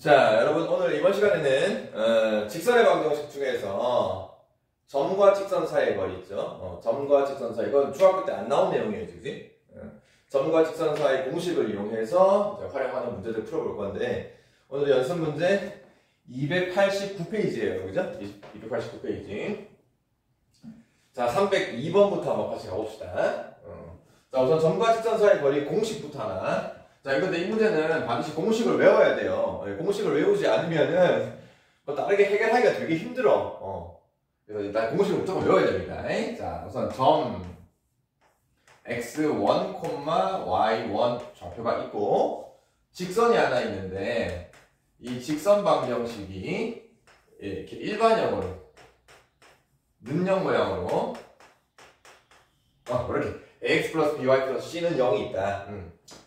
자, 여러분 오늘 이번 시간에는 직선의 방정식 중에서 점과 직선 사이의 거리 있죠. 점과 직선 사이, 이건 중학교 때 안 나온 내용이에요, 그지? 점과 직선 사이 공식을 이용해서 이제 활용하는 문제들 풀어볼 건데, 오늘 연습 문제 289페이지예요, 그죠? 289페이지. 자, 302번부터 한번 같이 가봅시다. 자, 우선 점과 직선 사이 거리 공식부터 하나. 자, 근데 이 문제는 반드시 공식을 외워야 돼요. 공식을 외우지 않으면은 뭐 다르게 해결하기가 되게 힘들어. 그래서 일단 공식을 무조건 외워야 됩니다. 자, 우선 점 x1, y1 좌표가 있고 직선이 하나 있는데 이 직선 방정식이 이렇게 일반형으로 는형 모양으로 이렇게 ax 플러스 by 플러스 c는 0이 있다.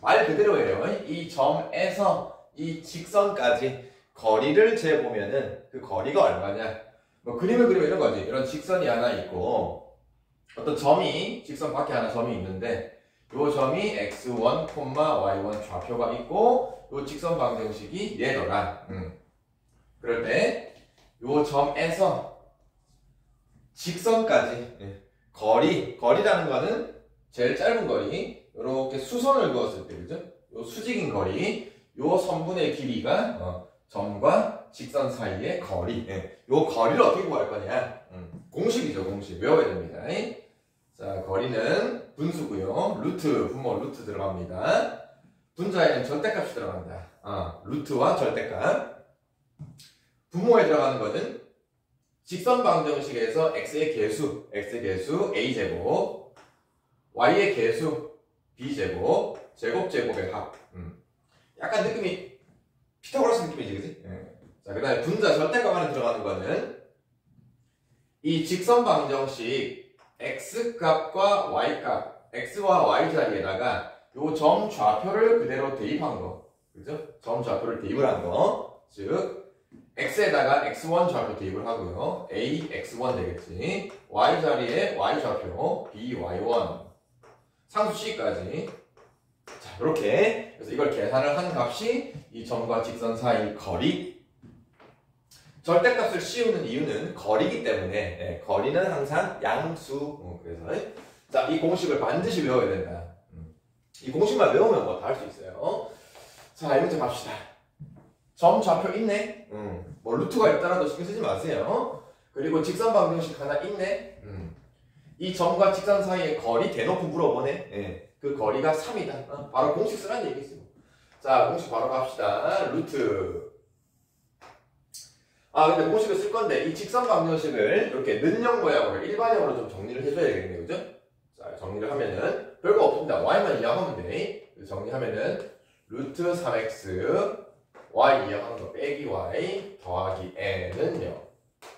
말 그대로예요. 이 점에서 이 직선까지 거리를 재보면은 그 거리가 얼마냐. 뭐 그림을 그리면 이런 거지. 이런 직선이 하나 있고 어떤 점이 직선 밖에 하나 점이 있는데 요 점이 x1, y1 좌표가 있고 요 직선 방정식이 얘더라. 그럴 때 요 점에서 직선까지 거리라는 거는 제일 짧은 거리, 이렇게 수선을 그었을 때, 그죠? 요 수직인 거리, 요 선분의 길이가 점과 직선 사이의 거리. 요 거리를 어떻게 구할 거냐? 공식이죠, 공식. 외워야 됩니다. 자, 거리는 분수고요. 분모 루트 들어갑니다. 분자에는 절대값이 들어간다. 루트와 절대값. 분모에 들어가는 거는 직선 방정식에서 x의 개수 a제곱, y의 개수 b제곱, 제곱제곱의 합. 약간 느낌이 피타고라스 느낌이지, 그지? 자, 그 다음에 분자 절대값 안에 들어가는 거는 이 직선 방정식 x값과 y값, x와 y 자리에다가 요 점 좌표를 그대로 대입한 거. 그죠? 점 좌표를 대입을 한 거. 즉, x에다가 x1 좌표 대입을 하고요. a, x1 되겠지. y 자리에 y 좌표, b, y1. 상수 c까지. 자, 이렇게. 그래서 이걸 계산을 한 값이 이 점과 직선 사이 거리. 절대값을 씌우는 이유는 거리이기 때문에, 거리는 항상 양수. 그래서, 자, 이 공식을 반드시 외워야 된다. 이 공식만 외우면 뭐 다 할 수 있어요. 자, 이 문제 갑시다. 점 좌표 있네? 뭐 루트가 있더라도 신경 쓰지 마세요. 그리고 직선 방정식 하나 있네? 이 점과 직선 사이의 거리 대놓고 물어보네? 그 거리가 3이다. 바로 공식 쓰라는 얘기 있어요. 자, 공식 바로 갑시다. 루트. 근데 공식을 쓸 건데, 이 직선 방정식을 이렇게 는형 모양으로 일반형으로 좀 정리를 해줘야 되겠네요. 그죠? 자, 정리를 하면은, 별거 없습니다. y만 이항하면 돼. 정리하면은, 루트 3x, y 이항하는 거 빼기 y 더하기 n은 0.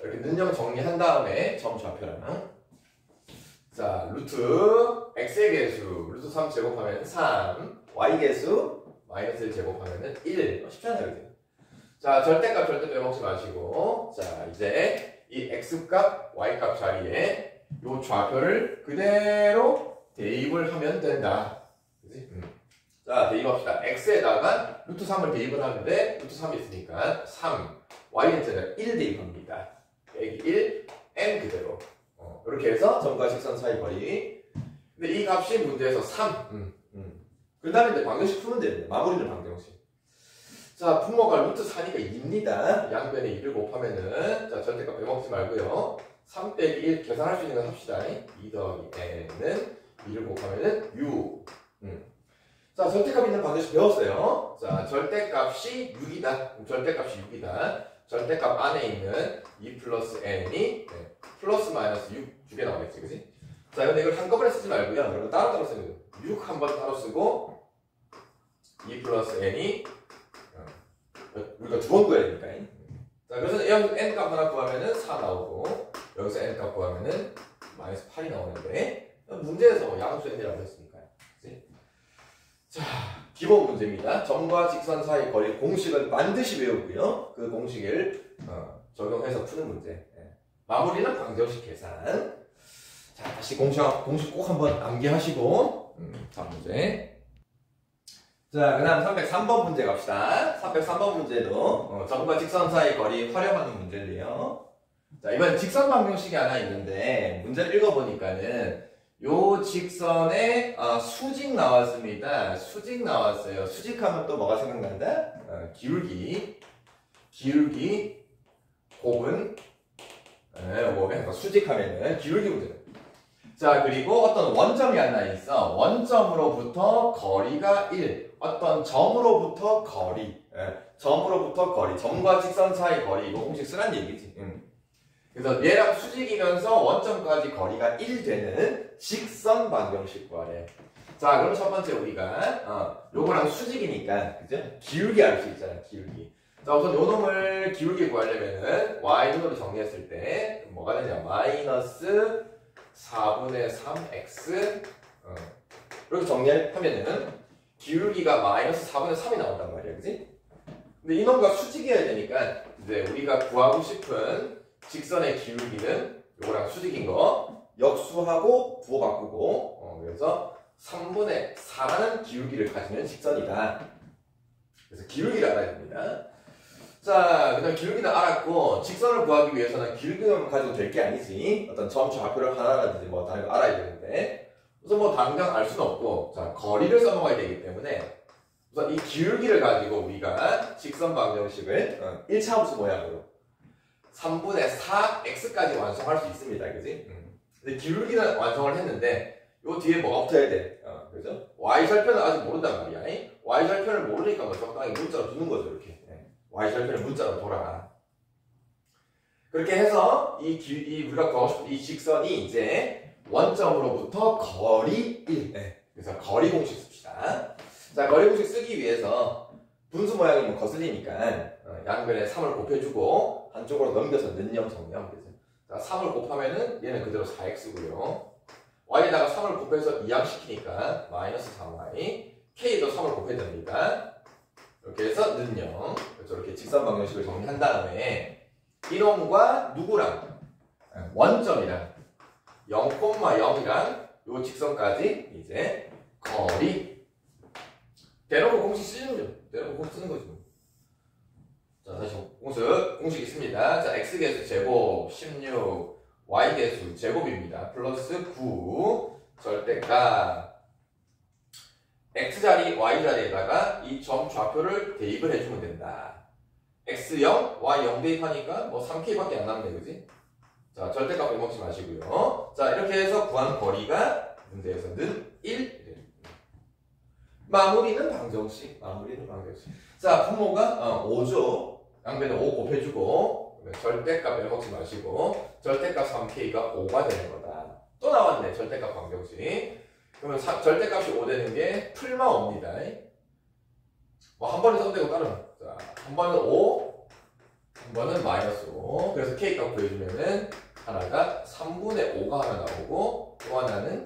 이렇게 는형 정리한 다음에 점 좌표랑. 자, 루트 x의 개수, 루트 3 제곱하면 3, y 개수, 마이너스 1 제곱하면 1. 쉽잖아요, 이제. 자, 절대값 절대 빼먹지 마시고. 자, 이제 이 x값, y값 자리에 요 좌표를 그대로 대입을 하면 된다. 그치? 자, 대입합시다. x에다가 루트 3을 대입을 하는데, 루트 3이 있으니까 3, y한테는 1 대입합니다. 빼기 1, n 그대로. 이렇게 해서 점과 직선 사이 거리. 근데 이 값이 문제에서 3. 그 다음에 이제 방정식 풀면 됩니다. 마무리는 방정식. 자, 분모가 루트 4니까 2입니다. 양변에 2를 곱하면은, 자, 절대값 빼먹지 말고요. 3 빼기 1 계산할 수 있는 거 합시다. 2 더하기 n은 2를 곱하면은 6. 자, 절대값 있는 방정식 배웠어요. 자, 절대값이 6이다. 절대값이 6이다. 절대값 안에 있는 2 플러스 n이 플러스 마이너스 6 두 개 나오겠지, 그치? 자, 근데 이걸 한꺼번에 쓰지 말고요. 여러분 따로따로 쓰는 거예요. 6 한 번 따로 쓰고 2 플러스 n이 우리가 두 번 구해야 되니까. 자, 그래서 여기서 n 값 하나 구하면은 4 나오고 여기서 n 값 구하면은 마이너스 8이 나오는데 문제에서 양수 n이라고 했으니까요. 그치? 자, 기본 문제입니다. 점과 직선 사이 거리 공식은 반드시 외우고요. 그 공식을 적용해서 푸는 문제. 마무리는 방정식 계산. 자, 다시 공식 꼭 한번 암기하시고. 다음 문제. 자, 그 다음 303번 문제 갑시다. 303번 문제도 점과 직선 사이 거리 활용하는 문제인데요. 자, 이번 직선 방정식이 하나 있는데 문제를 읽어보니까는 요 직선에 수직 나왔습니다. 수직 나왔어요. 수직하면 또 뭐가 생각난다? 기울기, 곱은 요거 수직하면은 기울기 문제. 자, 그리고 어떤 원점이 하나 있어. 원점으로부터 거리가 1. 어떤 점으로부터 거리. 점과 직선 사이 거리. 이거 공식 쓰란 얘기지. 그래서 얘랑 수직이면서 원점까지 거리가 1 되는 직선 방정식 구하래. 자, 그럼 첫 번째 우리가 요거랑 수직이니까 그죠? 기울기 알 수 있잖아. 기울기. 자, 우선 요 놈을 기울기 구하려면은 y눈으로 정리했을 때 뭐가 되냐? 마이너스 4분의 3x 이렇게 정리하면은 기울기가 마이너스 4분의 3이 나온단 말이야. 그지? 근데 이놈과 수직이어야 되니까 이제 우리가 구하고 싶은 직선의 기울기는 요거랑 수직인 거 역수하고 부호 바꾸고 그래서 3분의 4라는 기울기를 가지는 직선이다. 그래서 기울기를 알아야 됩니다. 자, 그 다음 기울기는 알았고 직선을 구하기 위해서는 기울기만 가지고 될 게 아니지. 어떤 점 좌표를 하나라든지 뭐 다른 거 알아야 되는데 우선 뭐 당장 알 수는 없고 자, 거리를 써먹어야 되기 때문에 우선 이 기울기를 가지고 우리가 직선 방정식을 1차 함수 모양으로 3분의 4x까지 완성할 수 있습니다. 그지? 근데 기울기는 완성을 했는데 요 뒤에 뭐가 붙어야 돼? 그죠? y절편은 아직 모른단 말이야. y절편을 모르니까 뭐 적당히 문자로 두는 거죠. 이렇게. y절편을 문자로 둬라. 그렇게 해서 우리가 구하고 싶은 이 직선이 이제 원점으로부터 거리 1. 그래서 거리 공식 씁시다. 자, 거리 공식 쓰기 위해서 분수 모양이 뭐 거슬리니까 양변에 3을 곱해주고 한쪽으로 넘겨서 는영 정리하면 되죠. 자, 3을 곱하면은 얘는 그대로 4x고요. y에다가 3을 곱해서 이항시키니까 마이너스 3y. k도 3을 곱해야 됩니다. 이렇게 해서 는영. 그래서 이렇게 직선 방정식을 정리한 다음에 이놈과 누구랑? 원점이랑 0,0이랑 요 직선까지 이제 거리. 대놓고 공식 쓰는 거죠. 대놓고 공식 쓰는 거죠. 자, 다시 공식 있습니다. 자, x계수 제곱 16, y계수 제곱입니다. 플러스 9 절대값 x자리, y자리에다가 이 점 좌표를 대입을 해주면 된다. x0, y0 대입하니까 뭐 3k밖에 안 남네, 그지? 자, 절대값 빼먹지 마시고요. 자, 이렇게 해서 구한 거리가 문제에서는 1. 마무리는 방정식. 자, 분모가 5죠. 양변에 5 곱해주고 절대값 빼먹지 마시고 절대값 3k가 5가 되는 거다. 또 나왔네, 절대값 방정식. 그러면 절대값이 5 되는 게 풀마 5입니다. 뭐 한 번에 써도 되고 따르면 자, 한 번은 5, 한 번은 마이너스 5. 그래서 k값 구해주면은 하나가 3분의 5가 하나 나오고 또 하나는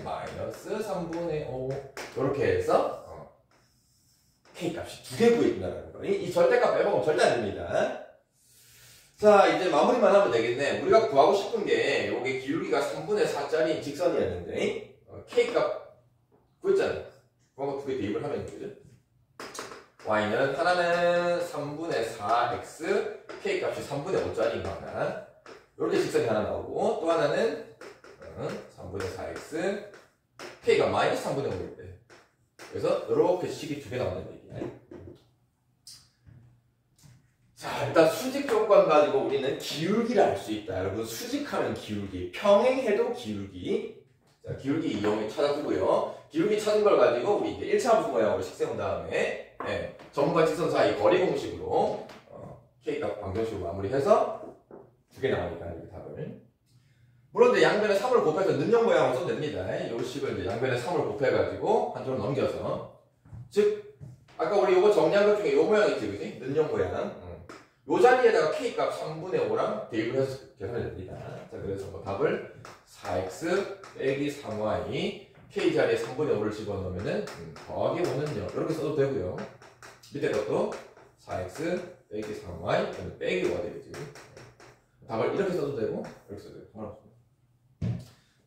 마이너스 3분의 5. 이렇게 해서 k값이 2개 구해준다는 거. 이 절대값 빼먹으면 절대 안 됩니다. 자, 이제 마무리만 하면 되겠네. 우리가 구하고 싶은 게 요게 기울기가 3분의 4짜리 직선이었는데 k값 구했잖아요. 구한 거 2개 대입을 하면 되죠. y는 하나는 3분의 4x, k값이 3분의 5짜리인 거 하나. 이렇게 직선이 하나 나오고 또 하나는 3분의 4x, k가 마이너스 3분의 5일 때. 그래서 이렇게 식이 2개 나온다는 얘기야. 자, 일단 수직 조건 가지고 우리는 기울기를 알 수 있다. 여러분, 수직하면 기울기, 평행해도 기울기. 자, 기울기 이용을 찾아주고요. 기울기 찾은 걸 가지고 우리 이제 1차 함수 모양으로 식 세운 다음에 점과 직선 사이 거리 공식으로 k값 방정식으로 마무리해서 2개 나오니까 이렇게 답을. 물론 이제 양변에 3을 곱해서 는영 모양으로 써도 됩니다. 이 식을 이제 양변에 3을 곱해가지고 한쪽으로 넘겨서. 즉, 아까 우리 요거 정리한 것 중에 요 모양 있지, 그지? 는영 모양. 요 자리에다가 k값 3분의 5랑 대입을 해서 계산이 됩니다. 자, 그래서 뭐 답을 4x 빼기 3y k 자리에 3분의 5를 집어넣으면은 더하기 5는요. 이렇게 써도 되고요. 밑에 것도 4x 빼기 3y 빼기 5가 되겠지. 답을 이렇게 써도 되고 이렇게 써도 되고 상관없습니다.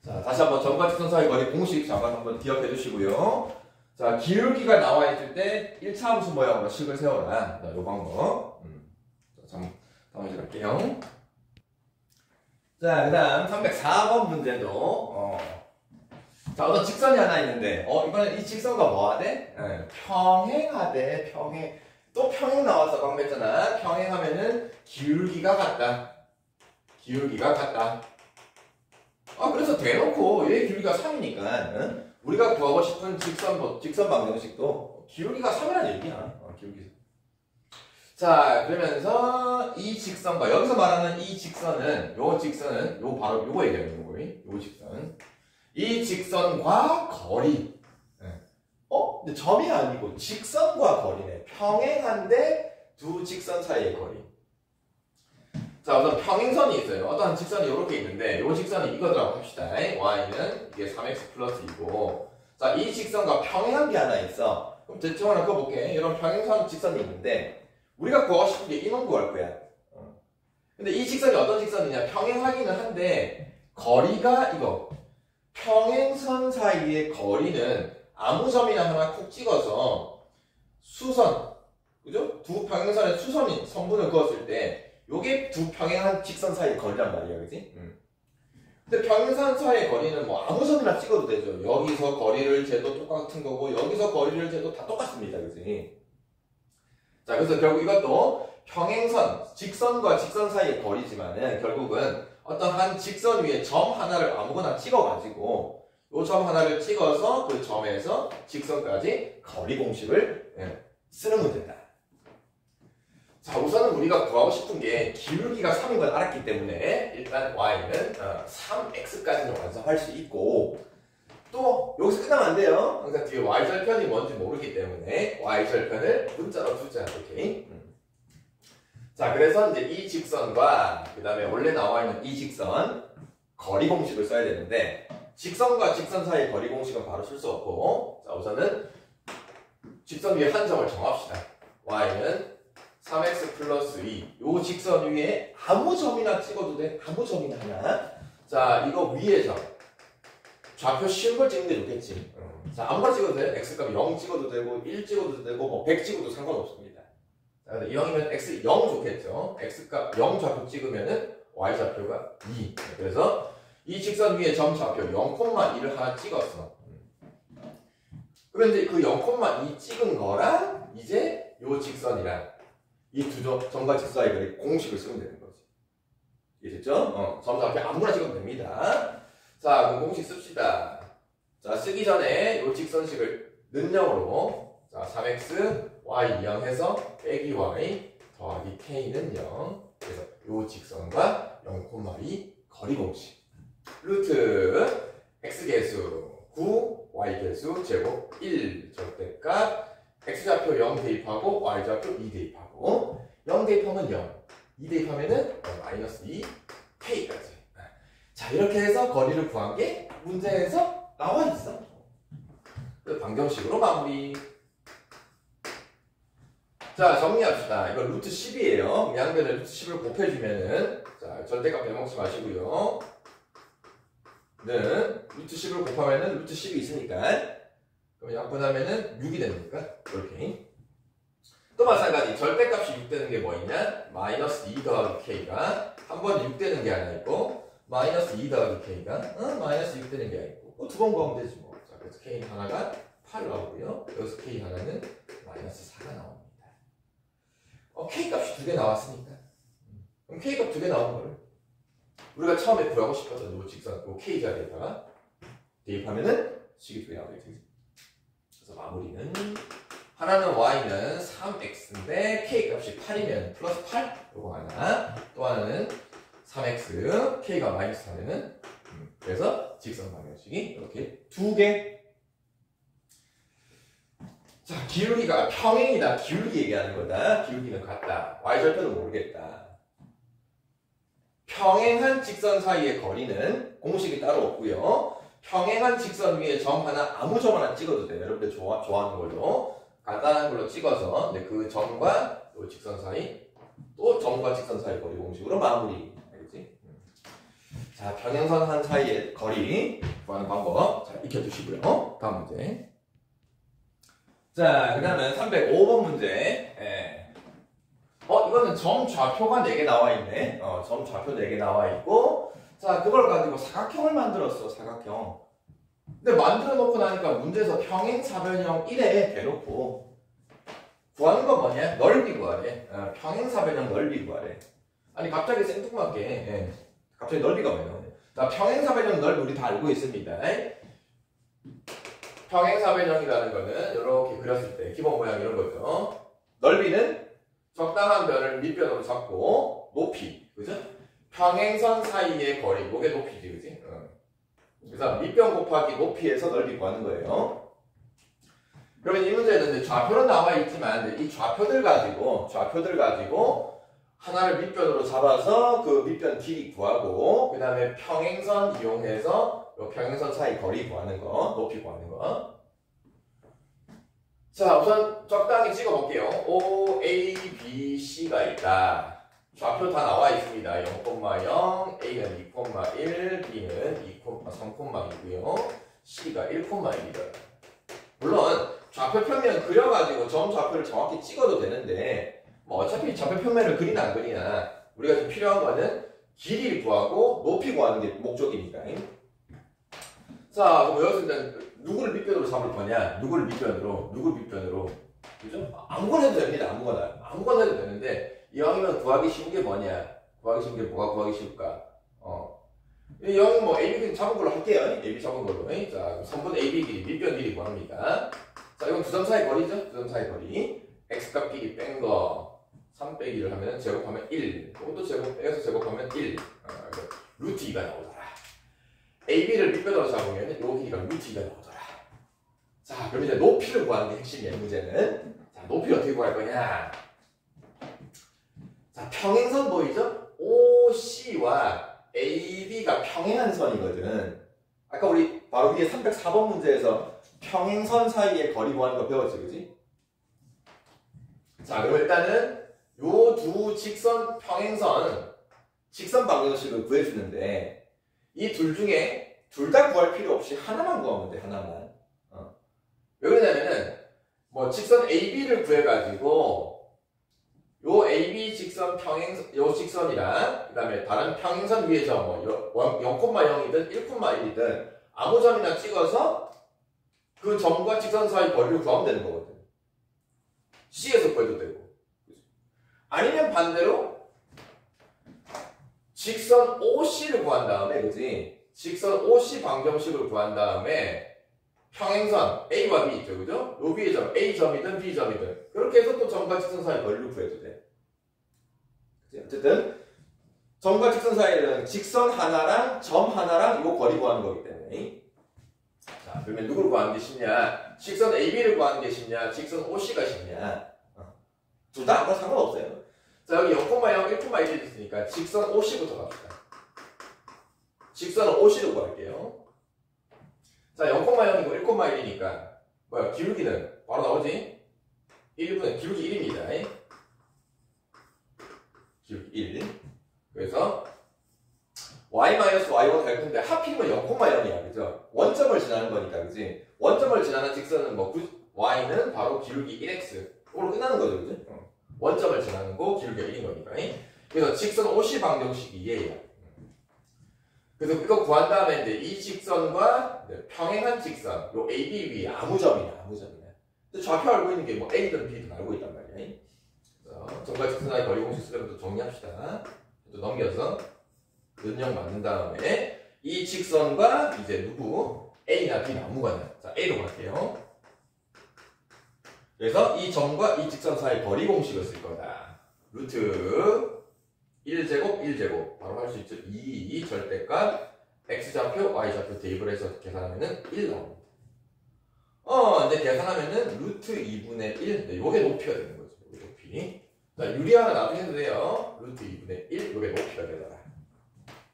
자, 다시 한번 점과 직선 사이 거리 공식 잠깐 한번 기억해 주시고요. 자, 자, 기울기가 나와 있을 때 1차 함수 모양으로 식을 세워라. 자, 요 방법. 자, 다음 문제 갈게요. 자, 그 다음 304번 문제도, 자, 어떤 직선이 하나 있는데, 이번엔 이 직선과 뭐 하대? 평행하대, 평행. 또 평행 나와서 방금 했잖아. 평행하면은 기울기가 같다. 기울기가 같다. 그래서 대놓고 얘 기울기가 3이니까, 우리가 구하고 싶은 직선 방정식도 기울기가 3이라는 얘기야. 기울기. 자, 그러면서 이 직선과 여기서 말하는 이 직선은 요 바로 요거 얘기하는 거예요. 요 직선. 이 직선과 거리. 근데 점이 아니고 직선과 거리네. 평행한데 두 직선 사이의 거리. 자, 우선 평행선이 있어요. 어떠한 직선이 이렇게 있는데 요 직선이 이거더라고 합시다. y는 이게 3x 플러스 2고, 자, 이 직선과 평행한 게 하나 있어. 그럼 대충 하나 그어볼게. 이런 평행선 직선이 있는데 우리가 구하고 싶은 게 이놈 구할 거야. 근데 이 직선이 어떤 직선이냐? 평행하기는 한데 거리가 이거. 평행선 사이의 거리는 아무 점이나 하나 콕 찍어서 수선, 그죠? 두 평행선의 수선이 성분을 그었을 때 요게 두 평행한 직선 사이의 거리란 말이야, 그지? 근데 평행선 사이의 거리는 뭐 아무 점이나 찍어도 되죠. 여기서 거리를 재도 똑같은 거고 여기서 거리를 재도 다 똑같습니다, 그지? 자, 그래서 결국 이것도 평행선, 직선과 직선 사이의 거리지만은 결국은 어떤 한 직선 위에 점 하나를 아무거나 찍어가지고 요 점 하나를 찍어서 그 점에서 직선까지 거리 공식을 쓰는 문제다. 자, 우선은 우리가 구하고 싶은 게 기울기가 3인 걸 알았기 때문에 일단 y는 3x까지는 완성할 수 있고, 또 여기서 끝나면 안 돼요. 항상 뒤에 y절편이 뭔지 모르기 때문에 y절편을 문자로 두자. 이렇게. 자, 그래서 이제 이 직선과 그 다음에 원래 나와 있는 이 직선 거리 공식을 써야 되는데, 직선과 직선 사이의 거리 공식은 바로 쓸 수 없고, 자, 우선은 직선 위에 한 점을 정합시다. y는 3x 플러스 2. 요 직선 위에 아무 점이나 찍어도 돼. 아무 점이나 하나. 자, 이거 위에 점. 좌표 쉬운 걸 찍는 게 좋겠지. 자, 아무거나 찍어도 돼. x값 0 찍어도 되고 1 찍어도 되고 뭐 100 찍어도 상관없습니다. 자, 근데 0이면 x 0 좋겠죠. x값 0 좌표 찍으면은 y 좌표가 2. 그래서 이 직선 위에 점 좌표 0,2를 하나 찍었어. 그런데 이제 그 0,2 찍은 거랑 이제 요 직선이랑 이 두 점과 직선 사이 거리 공식을 쓰면 되는 거지. 이해됐죠? 점 좌표 아무거나 찍으면 됩니다. 자, 그럼 공식 씁시다. 자, 쓰기 전에 요 직선식을 는영으로, 자, 3x y 0 해서 빼기 y 더하기 k는 0. 그래서 요 직선과 0,2 거리 공식. 루트 x계수 9, y계수 제곱 1 절대값, x좌표 0 대입하고 y좌표 2 대입하고, 0 대입하면 0, 2 대입하면은 마이너스 2, k까지. 자, 이렇게 해서 거리를 구한 게 문제에서 나와 있어. 그 방정식으로 마무리. 자, 정리합시다. 이거 루트 10이에요. 양변에 루트 10을 곱해주면은, 자, 절대값 빼먹지 마시고요. 는 루트 10을 곱하면은 루트 10이 있으니까, 그럼 약분하면은 6이 됩니까? 이렇게. 또 마찬가지, 절대값이 6 되는 게 뭐 있냐? 마이너스 2 더하기 k가 한 번에 6 되는 게 하나 있고, 마이너스 2 더하기 k가 마이너스 6 되는 게 하나 있고, 두 번 구하면 되지 뭐. 자, 그래서 k 하나가 8 나오고요. 여기서 k 하나는 마이너스 4가 나옵니다. k 값이 2개 나왔으니까. 그럼 k 값 2개 나오는 거를 우리가 처음에 구하고 싶었던 요 직선, 요 k 자리에다가 대입하면은 식이 2개 나오겠지. 그래서 마무리는, 하나는 y는 3x인데 k 값이 8이면 플러스 8, 요거 하나. 또 하나는 3x, k가 마이너스 4면은, 그래서 직선 방정식이 이렇게 2개. 자, 기울기가 평행이다. 기울기 얘기하는 거다. 기울기는 같다. y절편은 모르겠다. 평행한 직선 사이의 거리는 공식이 따로 없고요. 평행한 직선 위에 점 하나, 아무 점 하나 찍어도 돼요. 여러분들 좋아하는 걸로 간단한 걸로 찍어서, 근데 그 점과 요 직선 사이, 또 점과 직선 사이 거리 공식으로 마무리. 알겠지? 자, 평행선 한 사이의 거리 구하는 방법 잘 익혀두시고요. 다음 문제. 자, 그 다음은 305번 문제. 예. 이거는 점 좌표가 4개 나와 있네. 점 좌표 4개 나와 있고, 자, 그걸 가지고 사각형을 만들었어, 사각형. 근데 만들어 놓고 나니까 문제에서 평행사변형 1에 대놓고, 구하는 건 뭐냐? 넓이 구하래. 평행사변형 넓이 구하래. 아니, 갑자기 생뚱맞게, 예. 갑자기 넓이가 왜 나오냐? 자, 평행사변형 넓이 우리 다 알고 있습니다. 평행사변형이라는 거는 이렇게 그렸을 때 기본 모양 이런 거죠. 넓이는 적당한 변을 밑변으로 잡고 높이, 그죠? 평행선 사이의 거리, 이게 높이지, 그지? 그래서 밑변 곱하기 높이에서 넓이 구하는 거예요. 그러면 이 문제는 이제 좌표는 나와 있지만 이 좌표들 가지고 하나를 밑변으로 잡아서 그 밑변 길이 구하고 그 다음에 평행선 이용해서 이 평행선 사이 거리 구하는 거, 높이 구하는 거. 자, 우선 적당히 찍어볼게요. O, A, B, C가 있다. 좌표 다 나와 있습니다. 0,0, A는 2,1, B는 3,2고요. C가 1,1이다. 물론 좌표 평면 그려가지고 점 좌표를 정확히 찍어도 되는데 뭐 어차피 좌표 평면을 그리나 안 그리나 우리가 지금 필요한 거는 길이를 구하고 높이 구하는 게 목적이니까. 자, 그럼 여기서 일단 누구를 밑변으로 잡을 거냐? 누구를 밑변으로? 그죠? 아무거나 해도 됩니다. 아무거나 해도 되는데 이왕이면 구하기 쉬운 게 뭐냐? 구하기 쉬운 게 뭐가 구하기 쉬울까? 이 형은 뭐 AB 잡은 걸로 할게요. AB 잡은 걸로. 자, 3분 AB 길이, 밑변 길이 구합니다. 자, 이건 두 점 사이 거리죠? 두 점 사이 거리. X값 길이 뺀 거. 3 빼기를 하면 제곱하면 1. 이것도 빼서 제곱하면 1. 루트 2가 나오더라. AB를 밑변으로 잡으면 요 길이가 루트 2가 나오더라. 자, 그럼 이제 높이를 구하는 게 핵심이에요, 문제는. 자, 높이를 어떻게 구할 거냐? 자, 평행선 보이죠? OC와 AB가 평행한 선이거든. 아까 우리 바로 위에 304번 문제에서 평행선 사이의 거리 구하는 거 배웠지, 그지? 자, 그럼 일단은 요 두 직선 평행선, 직선 방정식을 구해주는데 이 둘 중에 둘 다 구할 필요 없이 하나만 구하면 돼, 하나만. 왜 그러냐면은 뭐 직선 AB를 구해가지고 요 AB 직선 평행선, 요 직선이랑 그 다음에 다른 평행선 위에 점 뭐 0,0이든 1,1이든 아무 점이나 찍어서 그 점과 직선 사이 거리를 구하면 되는 거거든. C에서 구해도 되고. 아니면 반대로 직선 OC를 구한 다음에, 그지? 직선 OC 방정식을 구한 다음에 평행선 A와 B 있죠, 그죠? 요 위에 점, A점이든 B점이든 그렇게 해서 또 점과 직선 사이 거리를 구해도 돼. 어쨌든 점과 직선 사이는 직선 하나랑 점 하나랑 요 거리 구하는 거기 때문에. 자, 그러면 누구를 구하는 게 쉽냐? 직선 AB를 구하는 게 쉽냐? 직선 OC가 쉽냐? 둘 다 아무나 상관없어요. 자, 여기 0,0, 1,1이 있으니까 직선 OC부터 갑시다. 직선은 OC로 구할게요. 자, 0,0이고 1,1이니까 뭐야? 기울기는 바로 나오지? 1분의 기울기 1입니다. 기울기 1. 그래서 y-y1 할 건데 하필이면 0,0이야, 그죠? 원점을 지나는 거니까, 그지? 원점을 지나는 직선은 뭐 y는 바로 기울기 1x. 이걸로 끝나는 거죠, 그죠? 원점을 지나는 거 기울기가 1인 거니까. 그래서 직선 OC 방정식이 얘예요. 그래서 이거 구한 다음에 이제 이 직선과 평행한 직선, 요 AB 위에 아무 점이냐. 근데 좌표 알고 있는 게 뭐 A든 B든 알고 있단 말이야. 그래서 점과 직선 사이 거리 공식 쓰려면 또 정리합시다. 또 넘겨서 는형 만든 다음에 이 직선과 이제 누구? A나 B나 아무거나. 자, A로 갈게요. 그래서 이 점과 이 직선 사이 거리 공식을 쓸 거다. 루트 1제곱 바로 할 수 있죠. 2 절대값 x좌표 y좌표 대입을 해서 계산하면은 1 나옵니다. 이제 계산하면은 루트 2분의 1. 요게 높이가 되는 거죠. 요게 높이. 자, 유리화는 나중에 해도 돼요. 루트 2분의 1. 요게 높이가 되더라.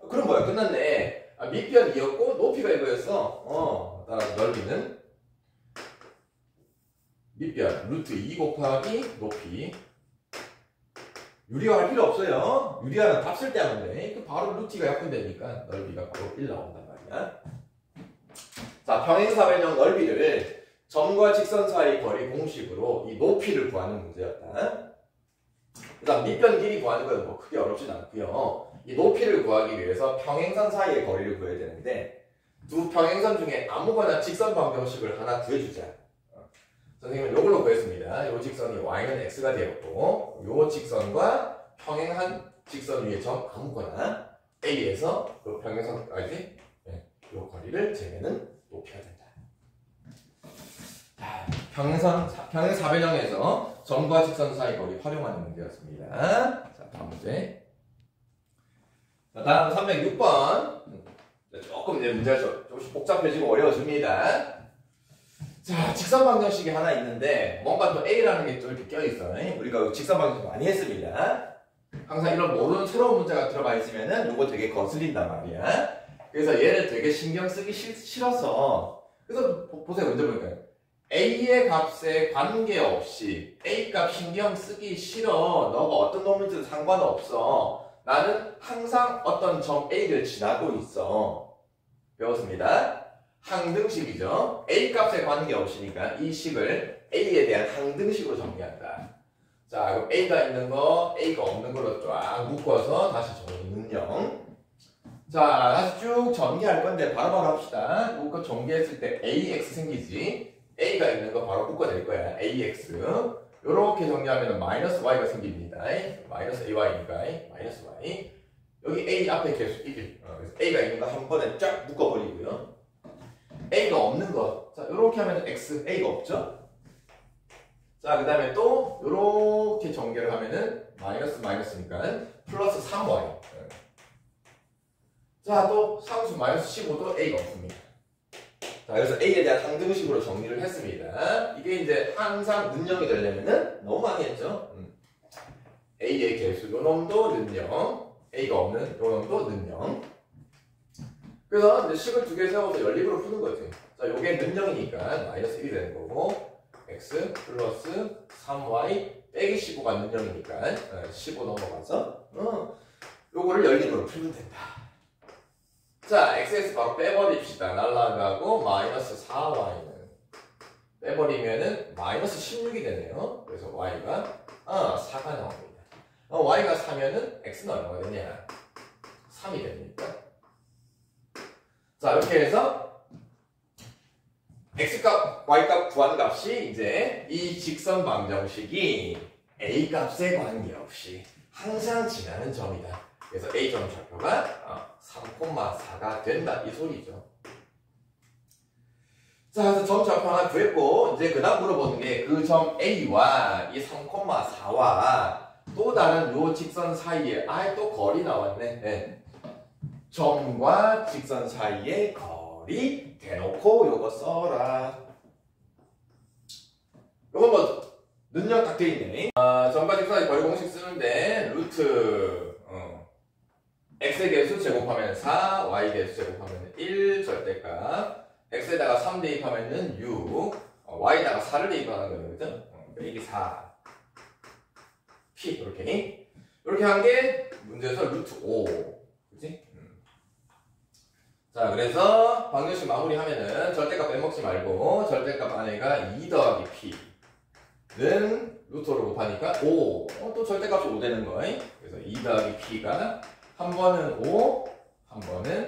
그럼 뭐야? 끝났네. 밑변 2였고 높이가 이거였어. 따라서 넓이는 밑변 루트 2 곱하기 높이. 유리화 할 필요 없어요. 유리화는 답 쓸 때 하면 돼. 바로 루트가 약분되니까 넓이가 바로 1 나온단 말이야. 자, 평행사변형 넓이를 점과 직선 사이 거리 공식으로 이 높이를 구하는 문제였다. 그다음 밑변 길이 구하는 건 뭐 크게 어렵진 않고요. 이 높이를 구하기 위해서 평행선 사이의 거리를 구해야 되는데 두 평행선 중에 아무거나 직선 방정식을 하나 구해주자. 선생님은 이걸로 구했습니다. 이 직선이 y는 x가 되었고 이 직선과 평행한 직선 위의 점 아무거나 a에서 그 평행선까지 이 거리를 재면은 높이가 된다. 평행사변형에서 점과 직선 사이 거리 활용하는 문제였습니다. 자, 다음 문제. 자, 다음 306번. 조금 이제 문제가 조금씩 복잡해지고 어려워집니다. 자, 직선 방정식이 하나 있는데 뭔가 또 A라는 게 또 이렇게 껴있어. 우리가 직선 방정식 많이 했습니다. 항상 이런 모르는 새로운 문제가 들어가 있으면은 이거 되게 거슬린단 말이야. 그래서 얘를 되게 신경 쓰기 싫어서 그래서 보세요. 문제 보니까 A의 값에 관계없이 A 값 신경 쓰기 싫어. 너가 어떤 놈인지도 상관없어. 나는 항상 어떤 점 A를 지나고 있어. 배웠습니다. 항등식이죠. A 값에 관계없이니까 이 식을 A에 대한 항등식으로 정리한다. 자, 그럼 A가 있는 거, A가 없는 걸로 쫙 묶어서 다시 정리는 0. 자, 다시 쭉 정리할 건데 바로바로 합시다. 이거 정리했을 때 AX 생기지. A가 있는 거 바로 묶어낼 거야. AX. 요렇게 정리하면 마이너스 Y가 생깁니다. 마이너스 AY니까 마이너스 Y. 여기 A 앞에 계속 1. 그래서 A가 있는 거 한 번에 쫙 묶어버리고요. A가 없는 거. 자, 요렇게 하면 X, A가 없죠? 자, 그 다음에 또 요렇게 전개를 하면은 마이너스니까 플러스 3Y. 자, 또 상수 마이너스 15도 A가 없습니다. 자, 그래서 A에 대한 상등식으로 정리를 했습니다. 이게 이제 항상 는영이 되려면은 너무 많이 했죠. A의 개수 요 놈도 는영, A가 없는 요 놈도 는영. 그래서 이제 식을 두 개 세워서 연립으로 푸는 거지. 자, 요게 는영이니까 마이너스 1이 되는 거고 x 플러스 3y 빼기 15가 는영이니까 15 넘어가서 요거를 연립으로 풀면 된다. 자, x에서 바로 빼버립시다. 날라가고 마이너스 4y는 빼버리면은 마이너스 16이 되네요. 그래서 y가 4가 나옵니다. y가 4면은 x는 얼마가 되냐? 3이 됩니까? 자, 이렇게 해서 x값, y값 구하는 값이 이제 이 직선 방정식이 a값에 관계없이 항상 지나는 점이다. 그래서 a점 좌표가 3,4가 된다 이 소리죠. 자, 그래서 점 좌표 하나 구했고 이제 그 다음 물어보는 게 그 점 a와 이 3,4와 또 다른 요 직선 사이에 또 거리 나왔네. 네. 점과 직선 사이의 거리 대놓고 요거 써라. 요건 뭐 능력 딱 돼 있네. 점과 직선 사이 거리 공식 쓰는데 루트 x의 개수 제곱하면 4, y 개수 제곱하면 1 절대값. x에다가 3 대입하면은 6, y에다가 4를 대입하는 거예요, 그죠? 이게 4, p 이렇게 한 게 문제에서 루트 5, 그지? 자, 그래서 방정식 마무리하면은 절대값 빼먹지 말고 절대값 안에가 2 더하기 p는 루트로 곱하니까 5. 또 절대값이 5 되는 거. 그래서 2 더하기 p가 한 번은 5, 한 번은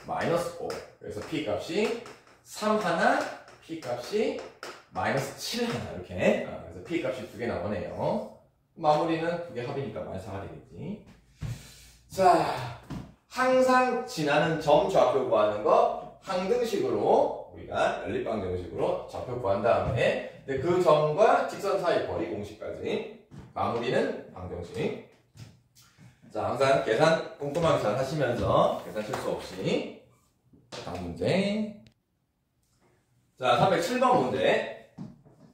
마이너스 5. 그래서 p 값이 3 하나, p 값이 마이너스 7 하나 이렇게. 그래서 p 값이 두 개 나오네요. 마무리는 두 개 합이니까 마이너스 4가 되겠지. 자, 항상 지나는 점 좌표 구하는 거 항등식으로 우리가 연립방정식으로 좌표 구한 다음에 그 점과 직선 사이 거리 공식까지 마무리는 방정식. 자, 항상 계산 꼼꼼하게 잘 하시면서 계산 실수 없이. 다음 문제. 자, 307번 문제.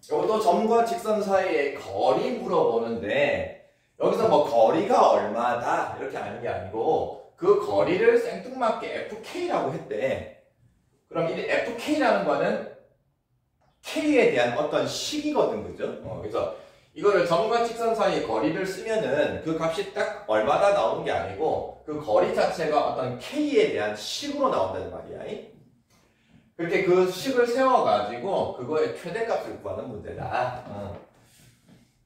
이것도 점과 직선 사이의 거리 물어보는데 여기서 뭐 거리가 얼마다 이렇게 하는 게 아니고 그 거리를 생뚱맞게 FK라고 했대. 그럼 이 FK라는 거는 K에 대한 어떤 식이거든, 그죠? 그래서 이거를 점과 직선 사이의 거리를 쓰면은 그 값이 딱 얼마다 나오는 게 아니고 그 거리 자체가 어떤 K에 대한 식으로 나온다는 말이야. 그렇게 그 식을 세워가지고 그거의 최대값을 구하는 문제다.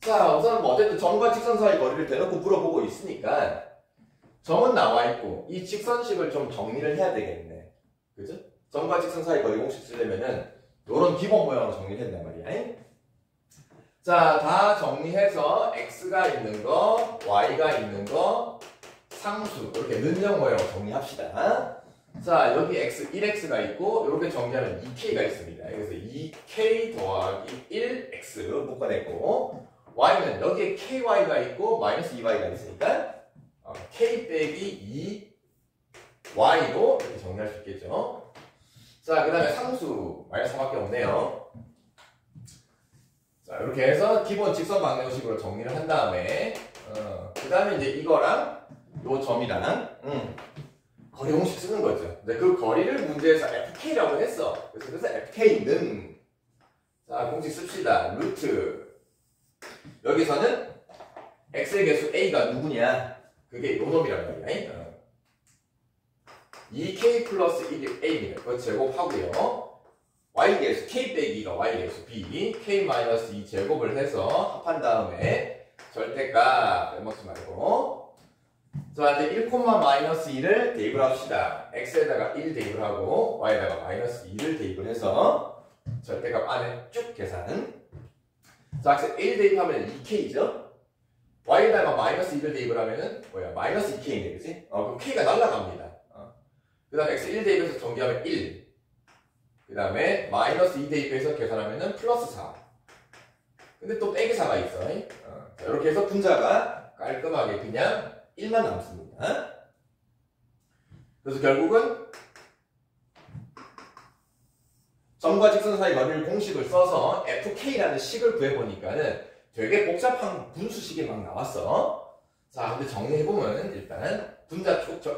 자, 우선 뭐 어쨌든 점과 직선 사이 거리를 대놓고 물어보고 있으니까 점은 나와 있고 이 직선식을 좀 정리를 해야 되겠네. 그죠? 점과 직선 사이 거리 공식 쓰려면은 요런 기본 모양으로 정리를 한단 말이야. 자, 다 정리해서 x가 있는 거, y가 있는 거, 상수 이렇게 는형 모양으로 정리합시다. 자, 여기 x 1x가 있고 이렇게 정리하면 2k가 있습니다. 그래서 2k 더하기 1x 묶어내고 y는 여기에 ky가 있고 마이너스 2y가 있으니까 k 빼기 2y로 이렇게 정리할 수 있겠죠. 자, 그 다음에 상수 마이너스 4밖에 없네요. 자, 이렇게 해서 기본 직선 방정식으로 정리를 한 다음에 그 다음에 이제 이거랑 요 점이랑 거리 공식 쓰는 거죠. 근데 그 거리를 문제에서 fk라고 했어. 그래서 fk는 자, 공식 씁시다. 루트 여기서는 x의 개수 a가 누구냐? 그게 요 놈이란 말이야. 2k 플러스 1이 a입니다. 그거 제곱하고요. y 개수 k 빼기가 y 개수 b, k 마이너스 2 제곱을 해서 합한 다음에 절대값 빼먹지 말고 자, 이제 1,-2를 대입을 합시다. x에다가 1 대입을 하고 y에다가 마이너스 2를 대입을 해서 절대값 안에 쭉 계산. 자, x 1 대입하면 2k죠? y에다가 마이너스 2를 대입을 하면은 뭐야? 마이너스 2k인데, 그치? 그럼 k가 날라갑니다. 그 다음에 x 1 대입해서 정리하면 1. 그 다음에 마이너스 2 대입해서 계산하면은 플러스 4. 근데 또 빼기 4가 있어. 자, 이렇게 해서 분자가 깔끔하게 그냥 1만 남습니다. 그래서 결국은 점과 직선 사이 거리를 공식을 써서 fk라는 식을 구해보니까는 되게 복잡한 분수식이 막 나왔어. 자, 근데 정리해보면 일단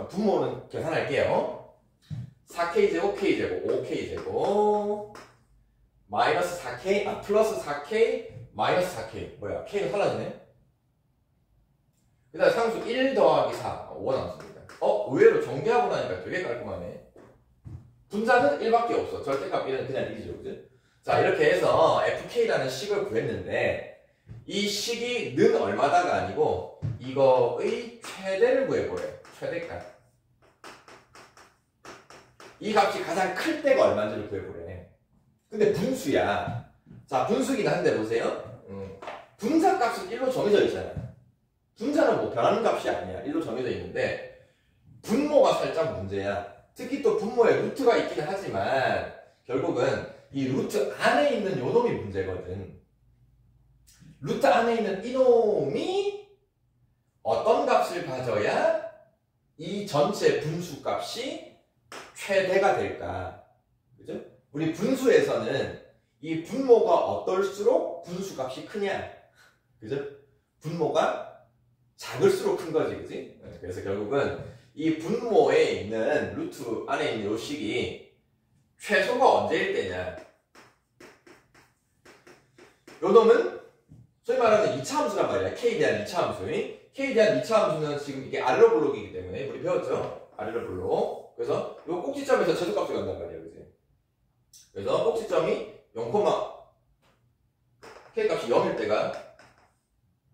분모는 계산할게요. 4k제곱, k제곱, 5k제곱 마이너스 4k, 플러스 4k, 마이너스 4k 뭐야, k가 사라지네? 그 다음에 상수 1 더하기 4, 5가 남습니다. 의외로 정리하고 나니까 되게 깔끔하네. 분자는 1밖에 없어. 절대값 1은 그냥 1이죠. 그죠? 자, 이렇게 해서 fk라는 식을 구했는데 이 식이 는 얼마다가 아니고 이거의 최대를 구해보래. 최대값. 이 값이 가장 클 때가 얼마인지를 구해보래. 근데 분수야. 자, 분수긴 한데 보세요. 분자 값은 1로 정해져 있잖아. 분자는 뭐 변하는 값이 아니야. 1로 정해져 있는데 분모가 살짝 문제야. 특히 또 분모에 루트가 있긴 하지만 결국은 이 루트 안에 있는 요 놈이 문제거든. 루트 안에 있는 이놈이 어떤 값을 가져야 이 전체 분수 값이 최대가 될까? 그죠? 우리 분수에서는 이 분모가 어떨수록 분수 값이 크냐? 그죠? 분모가 작을수록 큰 거지, 그지? 그래서 결국은 이 분모에 있는 루트 안에 있는 요 식이 최소가 언제일 때냐? 요 놈은 소위 말하는 2차 함수란 말이야. K에 대한 2차 함수. K에 대한 2차 함수는 지금 이게 아래로 블록이기 때문에 우리 배웠죠? 아래로 블록. 그래서 요 꼭지점에서 최소값을 간단 말이야. 그지? 그래서 꼭지점이 0, K 값이 0일 때가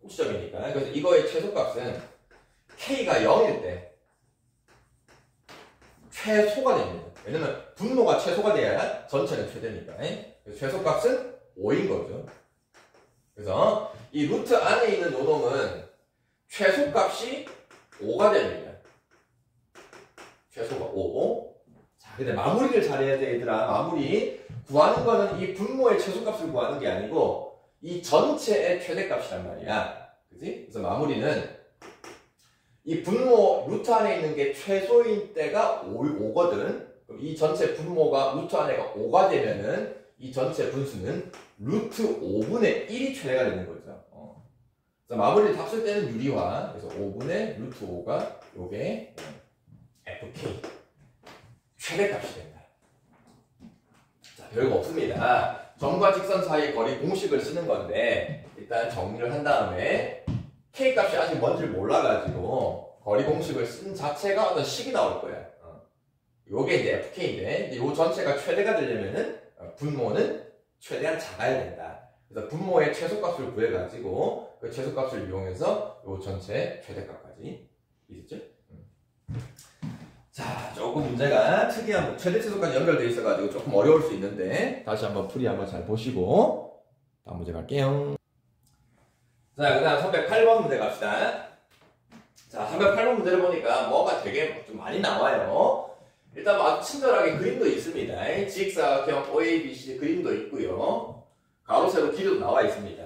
꼭지점이니까. 그래서 이거의 최소값은 K가 0일 때 최소가 됩니다. 왜냐면 분모가 최소가 돼야 전체는 최대니까. 그래서 최소값은 5인 거죠. 그래서 이 루트 안에 있는 요 놈은 최소값이 5가 됩니다. 최소가 5. 자, 근데 마무리를 잘해야 돼, 얘들아. 마무리. 구하는 거는 이 분모의 최소값을 구하는 게 아니고 이 전체의 최대값이란 말이야. 그지? 그래서 마무리는 이 분모 루트 안에 있는 게 최소인 때가 5거든. 그럼 이 전체 분모가 루트 안에가 5가 되면은 이 전체 분수는 루트 5분의 1이 최대가 되는 거죠. 그래서 마무리를 다 쓸 때는 유리화. 그래서 5분의 루트 5가 요게 fk 최대값이 된다. 자, 별거 없습니다. 점과 직선 사이의 거리 공식을 쓰는 건데 일단 정리를 한 다음에 k 값이 아직 뭔지를 몰라가지고 거리 공식을 쓴 자체가 어떤 식이 나올 거야. 요게 이제 FK인데 요 전체가 최대가 되려면은 분모는 최대한 작아야 된다. 그래서 분모의 최소값을 구해가지고 그 최소값을 이용해서 요 전체 최대값까지 있었죠? 자, 조금 문제가 특이한 최대 최소까지 연결되어 있어가지고 조금 어려울 수 있는데 다시 한번 풀이 한번 잘 보시고 다음 문제 갈게요. 자, 그 다음 308번 문제 갑시다. 자, 308번 문제를 보니까 뭐가 되게 좀 많이 나와요. 일단 아주 친절하게 그림도 있습니다. 직사각형 OABC 그림도 있고요. 가로, 세로, 길이도 나와 있습니다.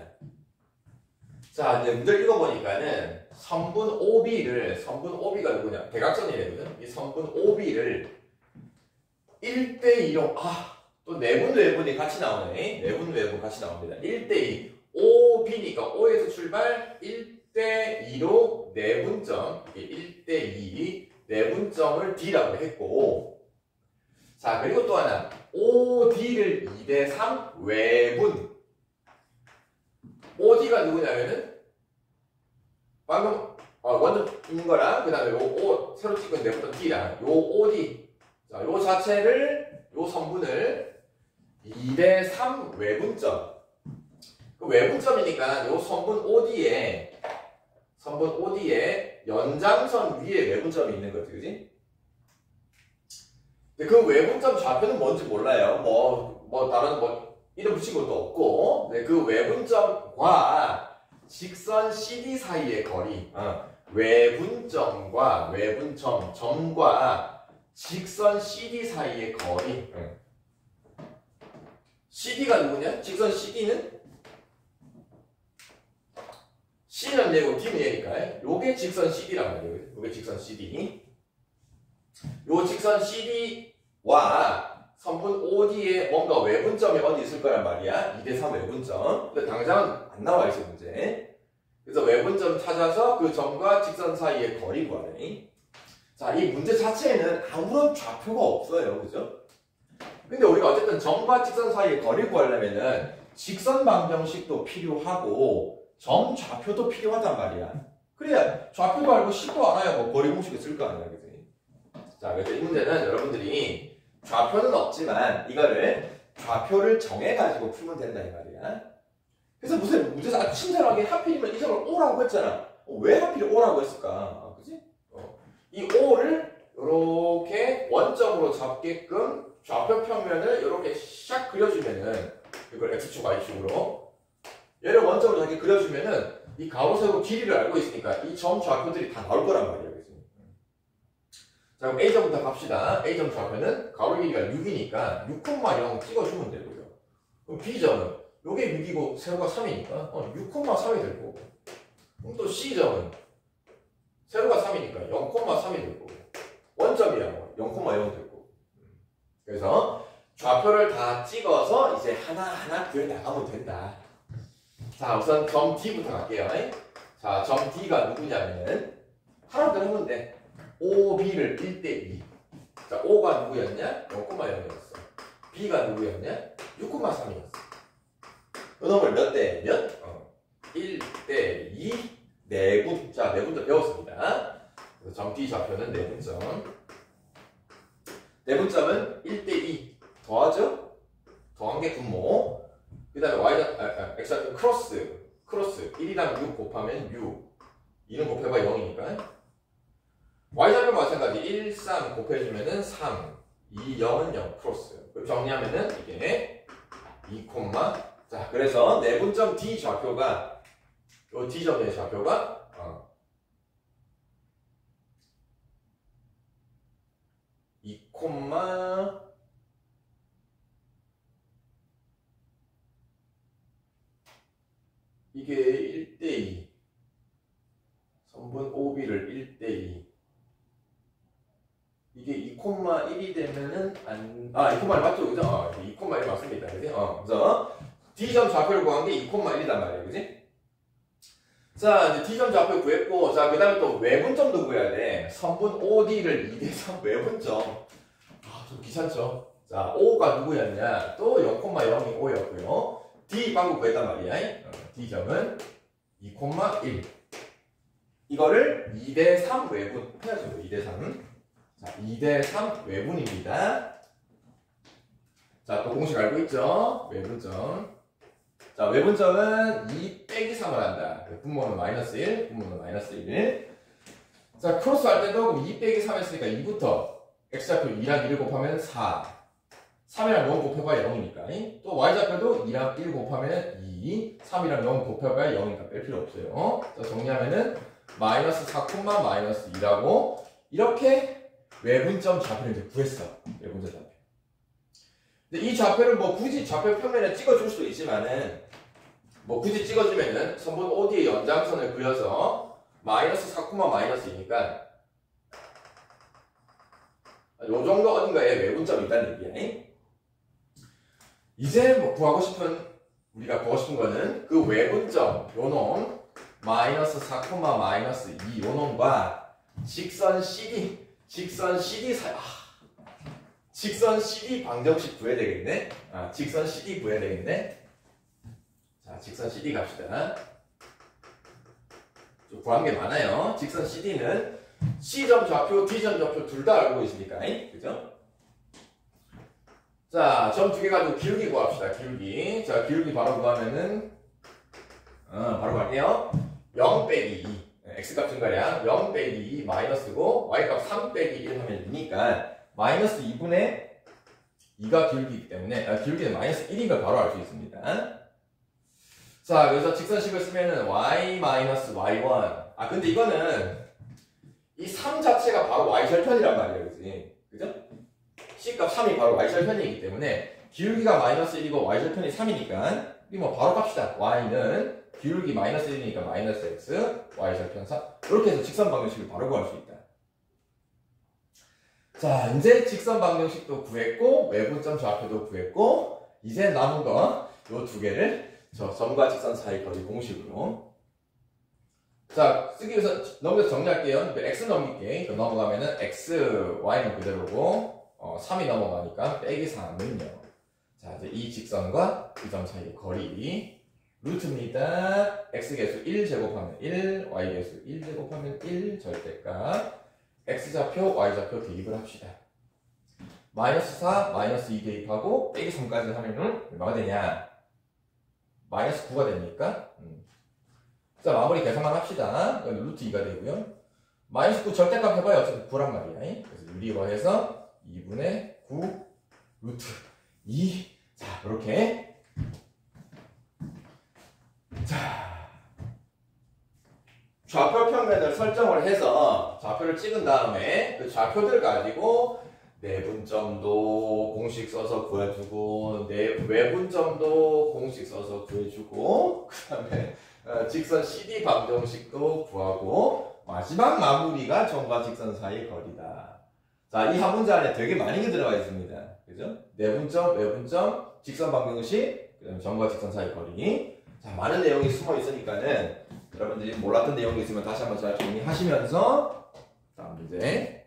자, 이제 문제를 읽어보니까는 선분 OB가 누구냐? 대각선이래거든. 이 선분 OB를 1대2로, 또 내분, 외분이 같이 나오네. 내분, 외분 같이 나옵니다. 1대2. OB니까 O에서 출발 1대2로 내분점, 1대2 내분점을 D라고 했고, 자, 그리고 또 하나, OD를 2대3 외분. OD가 누구냐면은, 방금, 먼저 있는 거랑, 그 다음에 요 새로 찍은 내분점 D랑, 요 OD. 자, 요 자체를, 요 선분을 2대3 외분점. 그 외분점이니까 요 선분 OD에 연장선 위에 외분점이 있는 거지, 그지? 근데 그 외분점 좌표는 뭔지 몰라요. 다른 이름 붙인 것도 없고, 네, 그 외분점과 직선 CD 사이의 거리, 외분점과 점과 직선 CD 사이의 거리. CD가 누구냐? 직선 CD는 C는 얘고 D는 얘니까 요게 직선 CD란 말이에요. 요게 직선 CD. 요 직선 CD와 선분 OD에 뭔가 외분점이 어디 있을 거란 말이야. 2대3 외분점. 근데 당장은 안 나와 있어, 문제. 그래서 외분점 찾아서 그 점과 직선 사이의 거리 구하래. 자, 이 문제 자체에는 아무런 좌표가 없어요. 그죠? 근데 우리가 어쨌든 점과 직선 사이의 거리 구하려면은 직선 방정식도 필요하고 점 좌표도 필요하단 말이야. 그래야 좌표도 알고 식도 알아야 뭐 거리 공식을 쓸 거 아니야, 그지? 자, 그래서 이 문제는 여러분들이 좌표는 없지만 이거를 좌표를 정해가지고 풀면 된다 이 말이야. 그래서 무슨 문제에서 아주 친절하게 하필이면 이 점을 O라고 했잖아. 왜 하필 O라고 했을까? 그지? 이 O를 이렇게 원점으로 잡게끔 좌표 평면을 이렇게 샥 그려주면은 이걸 X축, Y축으로 얘를 원점으로 이렇게 그려주면은 이 가로, 세로, 길이를 알고 있으니까 이 점 좌표들이 다 나올 거란 말이야. 그치? 자, 그럼 A점부터 갑시다. A점 좌표는 가로 길이가 6이니까 6,0 찍어주면 되고요. 그럼 B점은 요게 6이고 세로가 3이니까 6,3이 될 거고. 그럼 또 C점은 세로가 3이니까 0,3이 될 거고. 원점이야. 0,0 될 거고. 그래서 좌표를 다 찍어서 이제 하나하나 그려 나가면 된다. 자, 우선 점 D부터 갈게요. 자, 점 D가 누구냐면은 하나부터 해보면 돼. OB를 1대2. 자, O가 누구였냐? 0,0이었어. B가 누구였냐? 6,3이었어. 그놈을 몇 대 몇? 1대2 내분. 자, 내분점 배웠습니다. 그래서 점 D 좌표는 내분점. 내분점은 1대2 더하죠? 더한 게 분모. 그 다음에 X좌표 크로스 1이랑 6 곱하면 6 2는 곱해봐 0이니까 Y좌표 마찬가지 1, 3 곱해주면은 3 2, 0은 0 크로스 정리하면은 이게 2, 자 그래서 내분점 D 좌표가 요 D점의 좌표가 2, 이게 1대2 선분 OB를 1대2 이게 2,1이 되면은 2,1 맞죠? 그죠? 2,1 맞습니다. 그지? 그래서 D점 좌표를 구한 게 2,1이단 말이에요. 그지? 자, 이제 D점 좌표 구했고, 자, 그 다음에 또 외분점도 구해야 돼. 선분 OD를 2대3 외분점. 좀 귀찮죠? 자, O가 누구였냐? 또 0,0이 O였고요. D 방금 구했단 말이야. D점은 2,1. 이거를 2대3 외분 해야죠. 2대3. 자, 2대3 외분입니다. 자, 또 공식 알고 있죠? 외분점. 자, 외분점은 2 빼기 3을 한다. 분모는 마이너스 1, 분모는 마이너스 1. 자, 크로스 할 때도 2 빼기 3 했으니까 2부터 x좌표 2랑 1을 곱하면 4. 3이랑 0 곱해봐야 0이니까. 또 y좌표도 2랑 1 곱하면 2. 3이랑 0 곱해봐야 0이니까 뺄 필요 없어요. 자, 정리하면은 마이너스 4, 마이너스 2라고 이렇게 외분점 좌표를 이제 구했어. 외분점 좌표. 근데 이 좌표를 뭐 굳이 좌표 평면에 찍어줄 수도 있지만은 뭐 굳이 찍어주면은 선분 OD의 연장선을 그려서 마이너스 4, 마이너스 2니까 요 정도 어딘가에 외분점이 있다는 얘기야. 이제 뭐 구하고 싶은 우리가 구하고 싶은 거는 그 외분점 요놈 마이너스 4, 마이너스 2 요놈과 직선 CD 방정식 구해야 되겠네. 직선 CD 구해야 되겠네. 자, 직선 CD 갑시다. 좀 구하는 게 많아요. 직선 CD는 C점 좌표, D점 좌표 둘 다 알고 있으니까, 그죠? 자, 점 두 개 가지고 기울기 구합시다. 기울기. 자, 기울기 바로 구하면은 바로 갈게요. 0 빼기 2. X값 증가량 0 빼기 2 마이너스고 Y값 3 빼기 1 하면 2니까 마이너스 2분의 2가 기울기이기 때문에 기울기는 마이너스 1인 걸 바로 알 수 있습니다. 자, 그래서 직선식을 쓰면은 y 마이너스 y1. 근데 이거는 이 3 자체가 바로 y절편이란 말이에요. 그지? 그죠? C값 3이 바로 y절편이기 때문에 기울기가 마이너스 1이고 y절편이 3이니까 우리 뭐 바로 갑시다. y는 기울기 마이너스 1이니까 마이너스 x, y절편 3. 이렇게 해서 직선 방정식을 바로 구할 수 있다. 자, 이제 직선 방정식도 구했고 외분점 좌표도 구했고 이제 남은 거 요 두 개를 저 점과 직선 사이 거리 공식으로 자, 쓰기 위해서 넘겨서 정리할게요. x 넘길게. 넘어가면은 x, y는 그대로고 3이 넘어가니까 빼기 3은요. 자, 이제 이 직선과 이 점 사이의 거리 루트입니다. x계수 1 제곱하면 1, y계수 1 제곱하면 1 절대값 x좌표, y좌표 대입을 합시다. 마이너스 4, 마이너스 2 대입하고 빼기 3까지 하면은 얼마가 되냐? 마이너스 9가 되니까 자, 마무리 계산만 합시다. 루트 2가 되고요. 마이너스 9 절대값 해봐야 어차피 9란 말이야. 그래서 유리화해서 2분의 9 루트 2. 자, 이렇게. 자, 좌표 평면을 설정을 해서 좌표를 찍은 다음에 그 좌표들 가지고 내분점도 공식 써서 구해주고 외분점도 공식 써서 구해주고 그 다음에 직선 CD 방정식도 구하고 마지막 마무리가 점과 직선 사이의 거리다. 자, 이 한 문제 안에 되게 많이 들어가 있습니다. 그죠? 내분점, 외분점, 직선 방정식, 그다음에 점과 직선 사이의 거리. 자, 많은 내용이 숨어 있으니까는 여러분들이 몰랐던 내용이 있으면 다시 한번 잘 정리하시면서 다음 문제.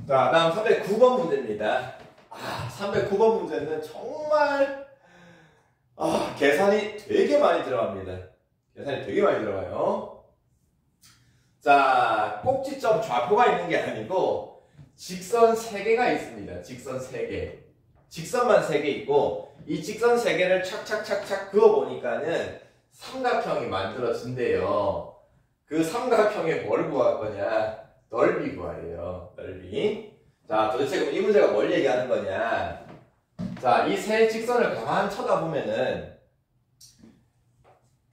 자, 다음 309번 문제입니다. 309번 문제는 정말 계산이 되게 많이 들어갑니다. 계산이 되게 많이 들어가요. 자, 꼭지점 좌표가 있는 게 아니고 직선 3개가 있습니다. 직선 3개. 직선만 3개 있고 이 직선 3개를 착착착착 그어보니까는 삼각형이 만들어진대요. 그 삼각형에 뭘 구할 거냐? 넓이 구하래요. 넓이. 자, 도대체 그럼 이 문제가 뭘 얘기하는 거냐? 자, 이 세 직선을 가만 쳐다보면은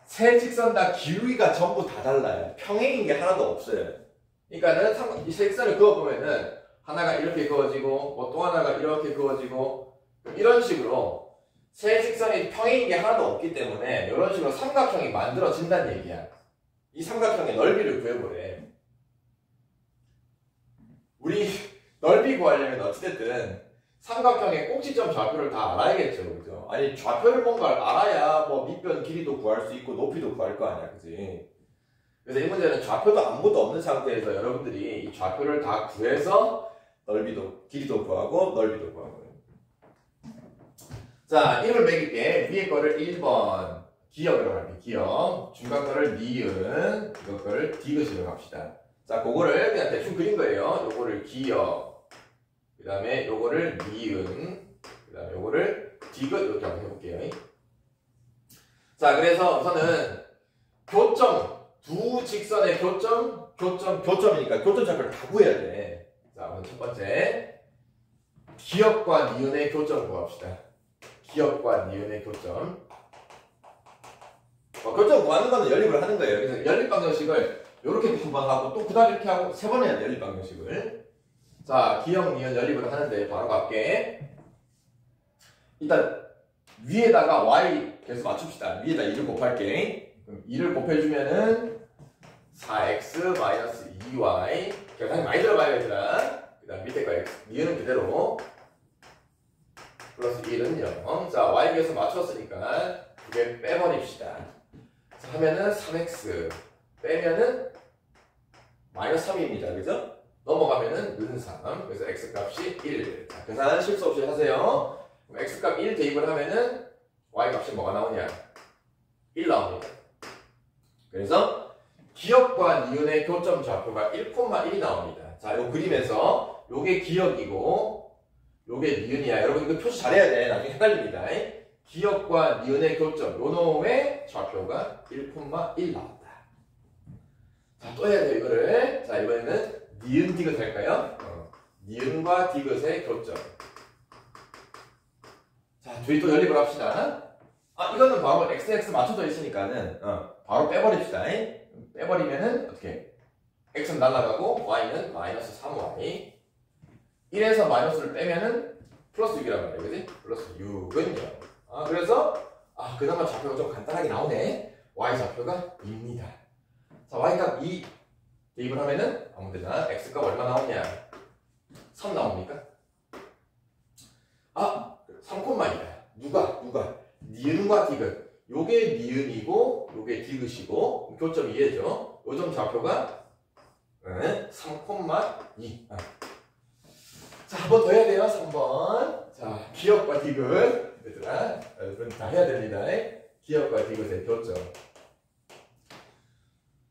세 직선 다 기울기가 전부 다 달라요. 평행인 게 하나도 없어요. 그러니까는 이 세 직선을 그어보면은 하나가 이렇게 그어지고 뭐 또 하나가 이렇게 그어지고 이런 식으로 세 직선이 평행인 게 하나도 없기 때문에 이런 식으로 삼각형이 만들어진다는 얘기야. 이 삼각형의 넓이를 구해보래. 우리 넓이 구하려면 어찌됐든 삼각형의 꼭지점 좌표를 다 알아야겠죠. 그죠? 아니, 좌표를 뭔가 알아야 뭐 밑변 길이도 구할 수 있고 높이도 구할 거 아니야. 그지? 그래서 이 문제는 좌표도 아무것도 없는 상태에서 여러분들이 이 좌표를 다 구해서 넓이도, 길이도 구하고 넓이도 구하고. 자, 1을 매길게. 위에 거를 1번 기역으로 갈게. 기역. 중간 거를 니은, 이거 거를 디귿으로 갑시다. 자, 그거를 그냥 대충 그린 거예요. 요거를 기역, 그 다음에 요거를 니은, 그 다음에 요거를 디귿 이렇게 한번 해볼게요. 자, 그래서 우선은 교점, 두 직선의 교점이니까 교점 좌표를 다 구해야 돼. 자, 우선 첫 번째 기역과 니은의 교점 구합시다. 기역과 니은의 교점. 교점 구하는 거는 연립을 하는 거예요. 그래서 연립 방정식을 이렇게 두 번 하고 또 그 다음 이렇게 하고 세 번 해야 돼, 연립 방정식을. 자, 기역, 니은 연립을 하는데 바로 갈게. 일단 위에다가 y 계속 맞춥시다. 위에다 2를 곱할게. 그럼 2를 곱해주면은 4x-2y. 계산이 많이 들어가야 되더라. 그 다음 밑에 거 x, 니은은 그대로. 플러스 1은 0. 자, y 계속 맞췄으니까 두 개 빼버립시다. 자, 하면은 3x 빼면은 마이너스 3입니다. 그죠? 넘어가면은 는 3. 그래서 x 값이 1. 자, 계산 실수 없이 하세요. 그럼 x 값 1 대입을 하면은 y 값이 뭐가 나오냐? 1 나옵니다. 그래서 기역과 니은의 교점 좌표가 1,1이 나옵니다. 자, 요 그림에서 요게 기역이고 요게 니은이야. 여러분 이거 표시 잘해야 돼. 나중에 헷갈립니다. 기역과 니은의 교점, 요 놈의 좌표가 1,1 나온다. 자, 또 해야 돼요, 이거를. 자, 이번에는 니은 디귿 할까요? 니은과 디귿의 교점. 자, 저희 또 연립을 합시다. 아, 이거는 바로 XX 맞춰져 있으니까는, 바로 빼버립시다. 빼버리면은, 어떻게? X는 날아가고, Y는 마이너스 3Y. 1에서 마이너스를 빼면은, 플러스 6이란 말이에요. 그지? 플러스 6은요. 그래서, 그나마 좌표가 좀 간단하게 나오네. Y 좌표가 2입니다. 자, Y값 2 대입을 하면은, 아무 데나 X값 얼마 나오냐? 3 나옵니까? 3,2다. 누가? 니은과 디귿. 요게 니은이고, 요게 디귿이고, 교점 2예죠. 요 점 좌표가 3,2. 자, 한 번 더 해야 돼요. 3번. 자, 기역과 디귿. 얘들아, 여러분 다 해야 됩니다. 기역과 디귿의 교점.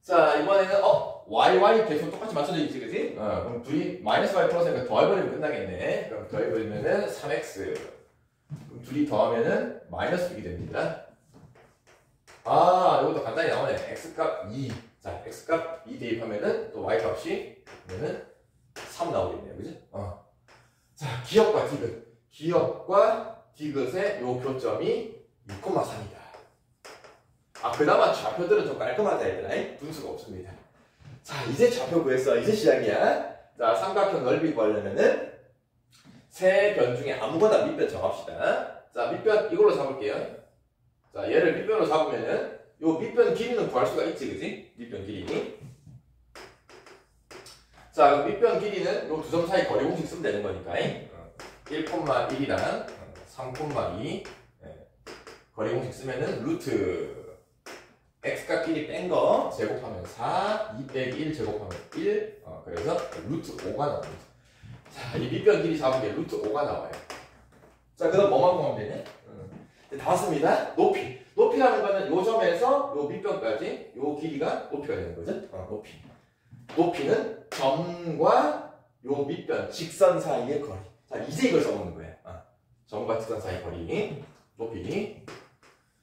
자, 이번에는 y 계속 똑같이 맞춰져 있지, 그지? 그럼 둘이 마이너스 y 플러스니까 더해버리면 끝나겠네. 그럼 더해버리면은 3x. 그럼 둘이 더하면은 마이너스 6이 됩니다. 이것도 간단히 나오네. x값 2. 자, x값 2 대입하면은 또 y값이 그러면은 3 나오겠네요, 그지? 자, 기역과 디귿. 기역과 디귿의 요 교점이 2,3이다. 그나마 좌표들은 좀 깔끔하다, 얘들아. 분수가 없습니다. 자, 이제 좌표 구했어. 이제 시작이야. 자, 삼각형 넓이 구하려면은 세 변 중에 아무거나 밑변 정합시다. 자, 밑변 이걸로 잡을게요. 자, 얘를 밑변으로 잡으면은 요 밑변 길이는 구할 수가 있지, 그지? 밑변 길이. 자, 밑변 길이는 요 두 점 사이 거리 공식 쓰면 되는 거니까 1,1이랑 3,2 거리 공식 쓰면은 루트 x값 길이 뺀 거 제곱하면 4, 2 빼기 1 제곱하면 1. 그래서 루트 5가 나옵니다. 자, 이 밑변 길이 잡은 게 루트 5가 나와요. 자, 그다음 뭐만 구하면 되냐? 다 왔습니다. 높이. 높이라는 거는 요 점에서 요 밑변까지 요 길이가 높이가 되는 거죠. 높이. 높이는 점과 요 밑변 직선 사이의 거리. 자, 이제 이걸 써보는 거예요. 점과 직선 사이 거리. 높이.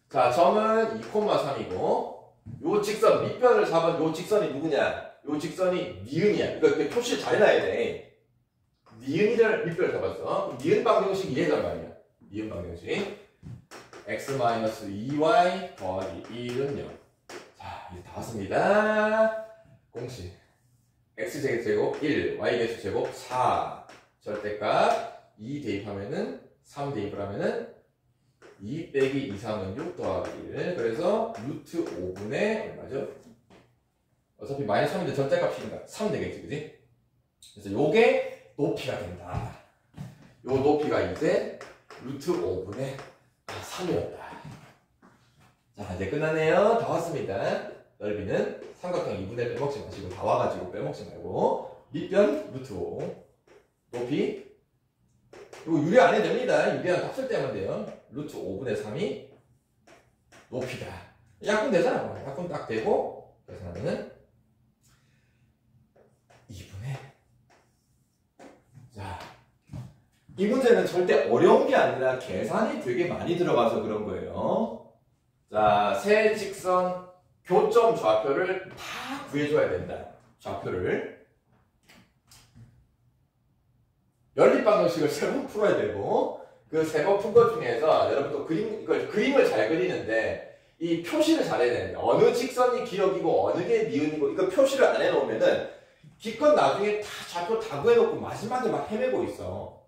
자, 점은 2,3이고 요 직선, 밑변을 잡은 요 직선이 누구냐? 요 직선이 니은이야. 그러니까 표시를 잘 해놔야 돼. 니은이를 밑변을 잡았어. 니은 방정식이 이해단 말이야. 니은 방정식. x-2y 더하기 1은 0. 자, 이제 다 왔습니다. 공식. x제곱 1, y제곱 4. 절대값 2 대입하면은 3 대입을 하면은 2 빼기 2, 3은 6 더하기 1. 그래서 루트 5분의 얼마죠? 어차피 마이너스 3인데 절대값이니까 3 되겠지, 그지? 그래서 요게 높이가 된다. 요 높이가 이제 루트 5분의 3이었다. 자, 이제 끝났네요. 다 왔습니다. 넓이는 삼각형 2분의 빼먹지 마시고 다 와가지고 빼먹지 말고 밑변 루트 5 높이 이거 유리 안 해도 됩니다. 유리한 값을 떼면 돼요. 루트 5분의 3이 높이다. 약분 되잖아. 약분 딱 되고 계산하면은 이 문제는 절대 어려운 게 아니라 계산이 되게 많이 들어가서 그런 거예요. 자, 세 직선 교점 좌표를 다 구해줘야 된다. 좌표를. 연립방정식을 3번 풀어야 되고, 그 3번 푼 것 중에서 여러분 또 그림을 잘 그리는데, 이 표시를 잘 해야 되는데, 어느 직선이 기억이고, 어느 게 니은이고, 이거 표시를 안 해놓으면은, 기껏 나중에 다 좌표 다 구해놓고 마지막에 막 헤매고 있어.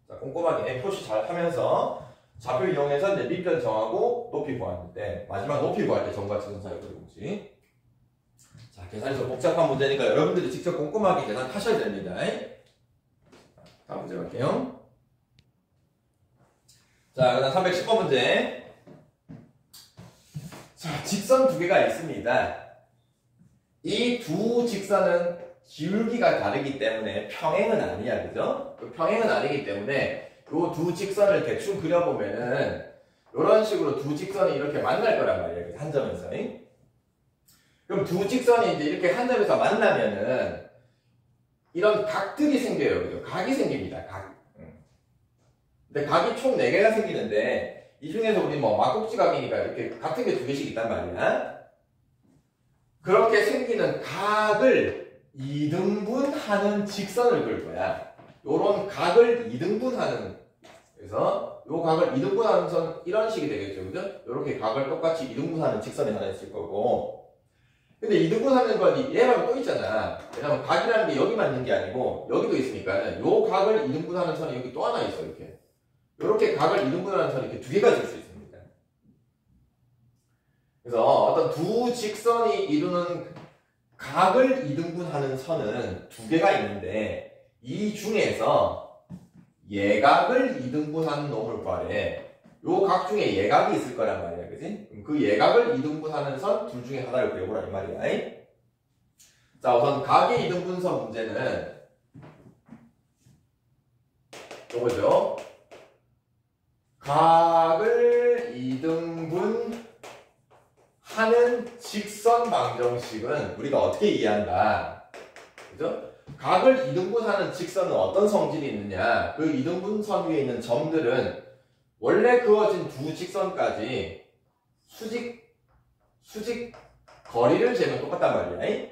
자, 꼼꼼하게 표시 잘 하면서, 좌표 이용해서 이제 밑변 정하고 높이 구하는데 마지막 높이 구할 때 점과 직선 사이 그리고지. 자, 계산이 좀 복잡한 문제니까 여러분들이 직접 꼼꼼하게 계산하셔야 됩니다. 다음 문제 갈게요. 자, 그다음 310번 문제. 자, 직선 두 개가 있습니다. 이 두 직선은 기울기가 다르기 때문에 평행은 아니야, 그죠? 평행은 아니기 때문에 요 두 직선을 대충 그려보면은 이런 식으로 두 직선이 이렇게 만날 거란 말이에요. 한 점에서. 그럼 두 직선이 이제 이렇게 한 점에서 만나면은 이런 각들이 생겨요. 그죠? 각이 생깁니다. 각. 근데 각이 총 4개가 생기는데 이 중에서 우리 뭐 막국지각이니까 이렇게 같은 게 2개씩 있단 말이야. 그렇게 생기는 각을 2등분하는 직선을 그릴 거야. 요런 각을 2등분하는, 그래서 요 각을 2등분하는 선 이런 식이 되겠죠, 그죠? 요렇게 각을 똑같이 2등분하는 직선이 하나 있을 거고. 근데 2등분하는 건 얘랑 또 있잖아. 왜냐면 각이라는 게 여기만 있는 게 아니고 여기도 있으니까 요 각을 2등분하는 선이 여기 또 하나 있어, 이렇게. 요렇게 각을 2등분하는 선이 이렇게 2개가 있을 수 있습니다. 그래서 어떤 두 직선이 이루는 각을 2등분하는 선은 2개가 있는데 이 중에서 예각을 2등분하는 놈을 구하래. 요 각 중에 예각이 있을 거란 말이야, 그지? 그럼 그 예각을 2등분하는 선 둘 중에 하나를 그려보라 이 말이야. 자, 우선 각의 2등분선 문제는 요거죠. 각을 2등분하는 직선 방정식은 우리가 어떻게 이해한다, 그죠? 각을 2등분하는 직선은 어떤 성질이 있느냐? 그 2등분선 위에 있는 점들은 원래 그어진 두 직선까지 수직 거리를 재면 똑같단 말이야.